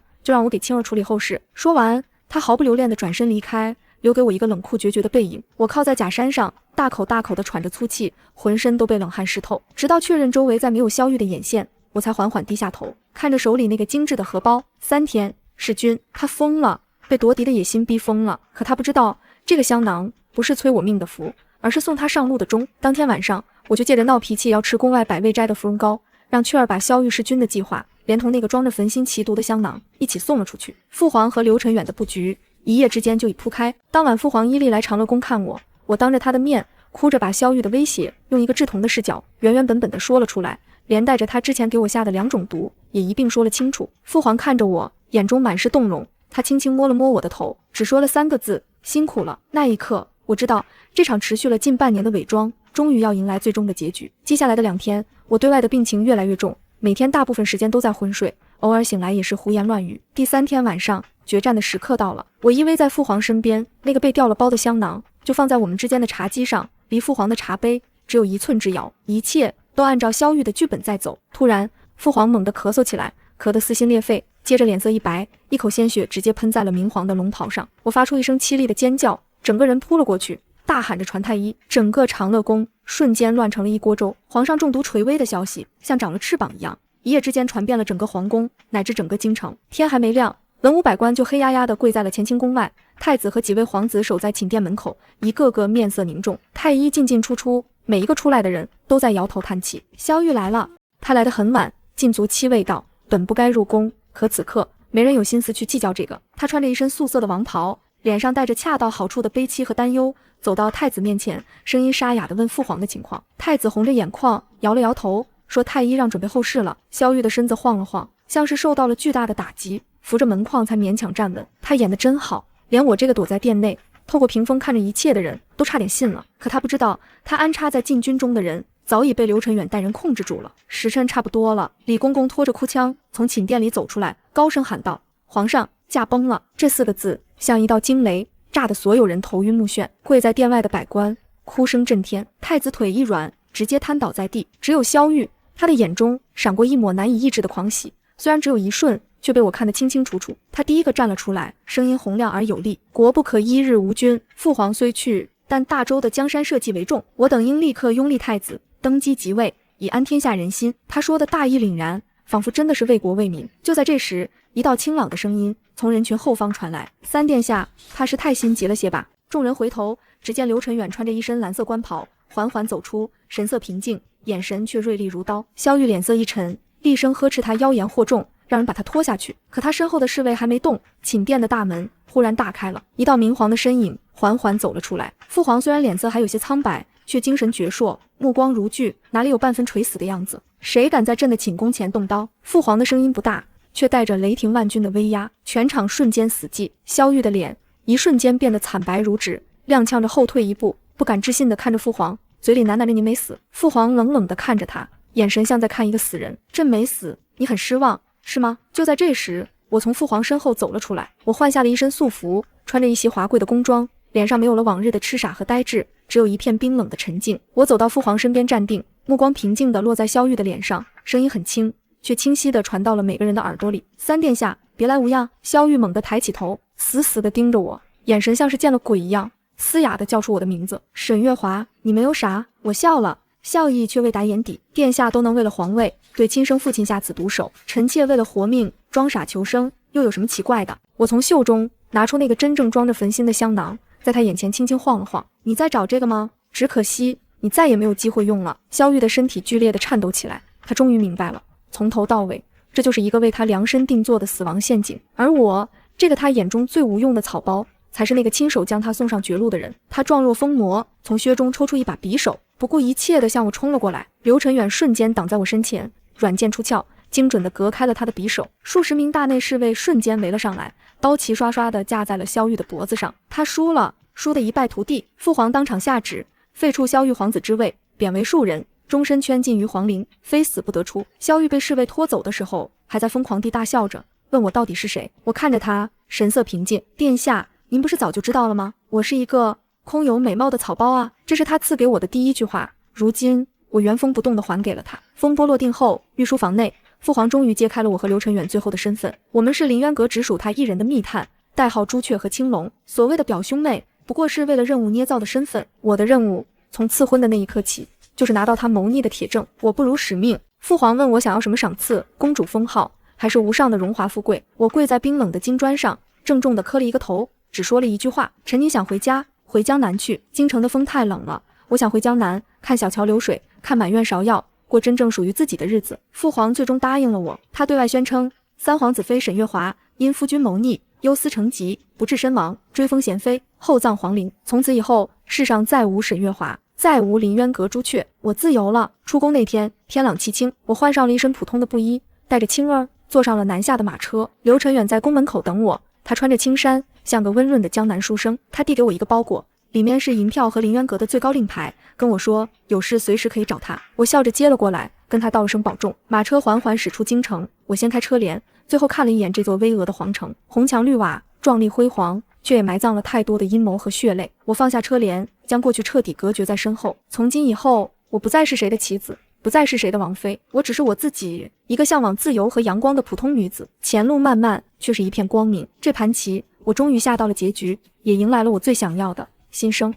就让我给青儿处理后事。说完，他毫不留恋地转身离开，留给我一个冷酷决绝的背影。我靠在假山上，大口大口地喘着粗气，浑身都被冷汗湿透。直到确认周围再没有萧玉的眼线，我才缓缓低下头，看着手里那个精致的荷包。3天，世君，他疯了，被夺嫡的野心逼疯了。可他不知道，这个香囊不是催我命的符，而是送他上路的钟。当天晚上，我就借着闹脾气要吃宫外百味斋的芙蓉糕，让雀儿把萧玉弑君的计划连同那个装着焚心奇毒的香囊一起送了出去。父皇和刘承远的布局一夜之间就已铺开。当晚父皇依例来长乐宫看我，我当着他的面哭着把萧玉的威胁用一个志同的视角原原本本的说了出来，连带着他之前给我下的2种毒也一并说了清楚。父皇看着我，眼中满是动容，他轻轻摸了摸我的头，只说了3个字：辛苦了。那一刻，我知道这场持续了近半年的伪装终于要迎来最终的结局。接下来的2天，我对外的病情越来越重，每天大部分时间都在昏睡，偶尔醒来也是胡言乱语。第3天晚上，决战的时刻到了，我依偎在父皇身边，那个被掉了包的香囊就放在我们之间的茶几上，离父皇的茶杯只有1寸之遥，一切都按照萧玉的剧本在走。突然，父皇猛地咳嗽起来，咳得撕心裂肺，接着脸色一白，一口鲜血直接喷在了明皇的龙袍上。我发出一声凄厉的尖叫，整个人扑了过去，大喊着传太医。整个长乐宫瞬间乱成了一锅粥。皇上中毒垂危的消息像长了翅膀一样，一夜之间传遍了整个皇宫乃至整个京城。天还没亮，文武百官就黑压压地跪在了乾清宫外，太子和几位皇子守在寝殿门口，一个个面色凝重。太医进进出出，每一个出来的人都在摇头叹气。萧玉来了，他来得很晚，禁足期未到，本不该入宫，可此刻没人有心思去计较这个。他穿着一身素色的王袍，脸上带着恰到好处的悲戚和担忧，走到太子面前，声音沙哑地问父皇的情况。太子红着眼眶摇了摇头，说太医让准备后事了。萧玉的身子晃了晃，像是受到了巨大的打击，扶着门框才勉强站稳。他演得真好，连我这个躲在殿内透过屏风看着一切的人都差点信了。可他不知道，他安插在禁军中的人早已被刘承远带人控制住了。时辰差不多了，李公公拖着哭腔从寝殿里走出来，高声喊道：“皇上，驾崩了！”这4个字像一道惊雷，炸得所有人头晕目眩。跪在殿外的百官哭声震天，太子腿一软，直接瘫倒在地。只有萧玉，他的眼中闪过一抹难以抑制的狂喜，虽然只有1瞬，却被我看得清清楚楚。他第一个站了出来，声音洪亮而有力：“国不可一日无君，父皇虽去，但大周的江山社稷为重，我等应立刻拥立太子，登基即位，以安天下人心。”他说的大义凛然，仿佛真的是为国为民。就在这时，一道清朗的声音从人群后方传来：“3殿下，怕是太心急了些吧？”众人回头，只见刘承远穿着一身蓝色官袍，缓缓走出，神色平静，眼神却锐利如刀。萧玉脸色一沉，厉声呵斥他妖言惑众，让人把他拖下去。可他身后的侍卫还没动，寝殿的大门忽然大开了，一道明皇的身影缓缓走了出来。父皇虽然脸色还有些苍白，却精神矍铄，目光如炬，哪里有半分垂死的样子？谁敢在朕的寝宫前动刀？父皇的声音不大，却带着雷霆万钧的威压，全场瞬间死寂。萧玉的脸一瞬间变得惨白如纸，踉跄着后退一步，不敢置信地看着父皇，嘴里喃喃着“您没死”。父皇冷冷地看着他，眼神像在看一个死人。“朕没死，你很失望是吗？”就在这时，我从父皇身后走了出来，我换下了一身素服，穿着一袭华贵的宫装，脸上没有了往日的痴傻和呆滞，只有一片冰冷的沉静。我走到父皇身边站定，目光平静地落在萧玉的脸上，声音很轻，却清晰地传到了每个人的耳朵里。三殿下，别来无恙。萧玉猛地抬起头，死死地盯着我，眼神像是见了鬼一样，嘶哑地叫出我的名字。沈月华，你没有傻。我笑了，笑意却未达眼底。殿下都能为了皇位对亲生父亲下此毒手，臣妾为了活命装傻求生，又有什么奇怪的？我从袖中拿出那个真正装着焚心的香囊，在他眼前轻轻晃了晃。你在找这个吗？只可惜你再也没有机会用了。萧玉的身体剧烈地颤抖起来，他终于明白了，从头到尾，这就是一个为他量身定做的死亡陷阱。而我，这个他眼中最无用的草包，才是那个亲手将他送上绝路的人。他状若疯魔，从靴中抽出一把匕首，不顾一切地向我冲了过来。刘晨远瞬间挡在我身前，软剑出鞘，精准地隔开了他的匕首。数十名大内侍卫瞬间围了上来，刀齐刷刷地架在了萧玉的脖子上。他输了，输得一败涂地。父皇当场下旨，废黜萧玉皇子之位，贬为庶人，终身圈禁于皇陵，非死不得出。萧玉被侍卫拖走的时候，还在疯狂地大笑着，问我到底是谁。我看着他，神色平静。殿下，您不是早就知道了吗？我是一个空有美貌的草包啊！这是他赐给我的第一句话。如今我原封不动地还给了他。风波落定后，御书房内，父皇终于揭开了我和刘晨远最后的身份。我们是凌渊阁直属他一人的密探，代号朱雀和青龙。所谓的表兄妹，不过是为了任务捏造的身份。我的任务从赐婚的那一刻起，就是拿到他谋逆的铁证。我不辱使命。父皇问我想要什么赏赐，公主封号还是无上的荣华富贵？我跪在冰冷的金砖上，郑重地磕了一个头，只说了一句话：臣女想回家，回江南去。京城的风太冷了，我想回江南，看小桥流水，看满院芍药，过真正属于自己的日子。父皇最终答应了我。他对外宣称，三皇子妃沈月华因夫君谋逆，忧思成疾，不治身亡，追封贤妃，后葬皇陵。从此以后，世上再无沈月华，再无凌渊阁朱雀，我自由了。出宫那天，天朗气清，我换上了一身普通的布衣，带着青儿坐上了南下的马车。刘晨远在宫门口等我，他穿着青衫，像个温润的江南书生。他递给我一个包裹，里面是银票和凌渊阁的最高令牌，跟我说有事随时可以找他。我笑着接了过来，跟他道了声保重。马车缓缓驶出京城，我掀开车帘，最后看了一眼这座巍峨的皇城，红墙绿瓦，壮丽辉煌，却也埋葬了太多的阴谋和血泪。我放下车帘，将过去彻底隔绝在身后。从今以后，我不再是谁的棋子，不再是谁的王妃，我只是我自己，一个向往自由和阳光的普通女子。前路漫漫，却是一片光明。这盘棋，我终于下到了结局，也迎来了我最想要的新生。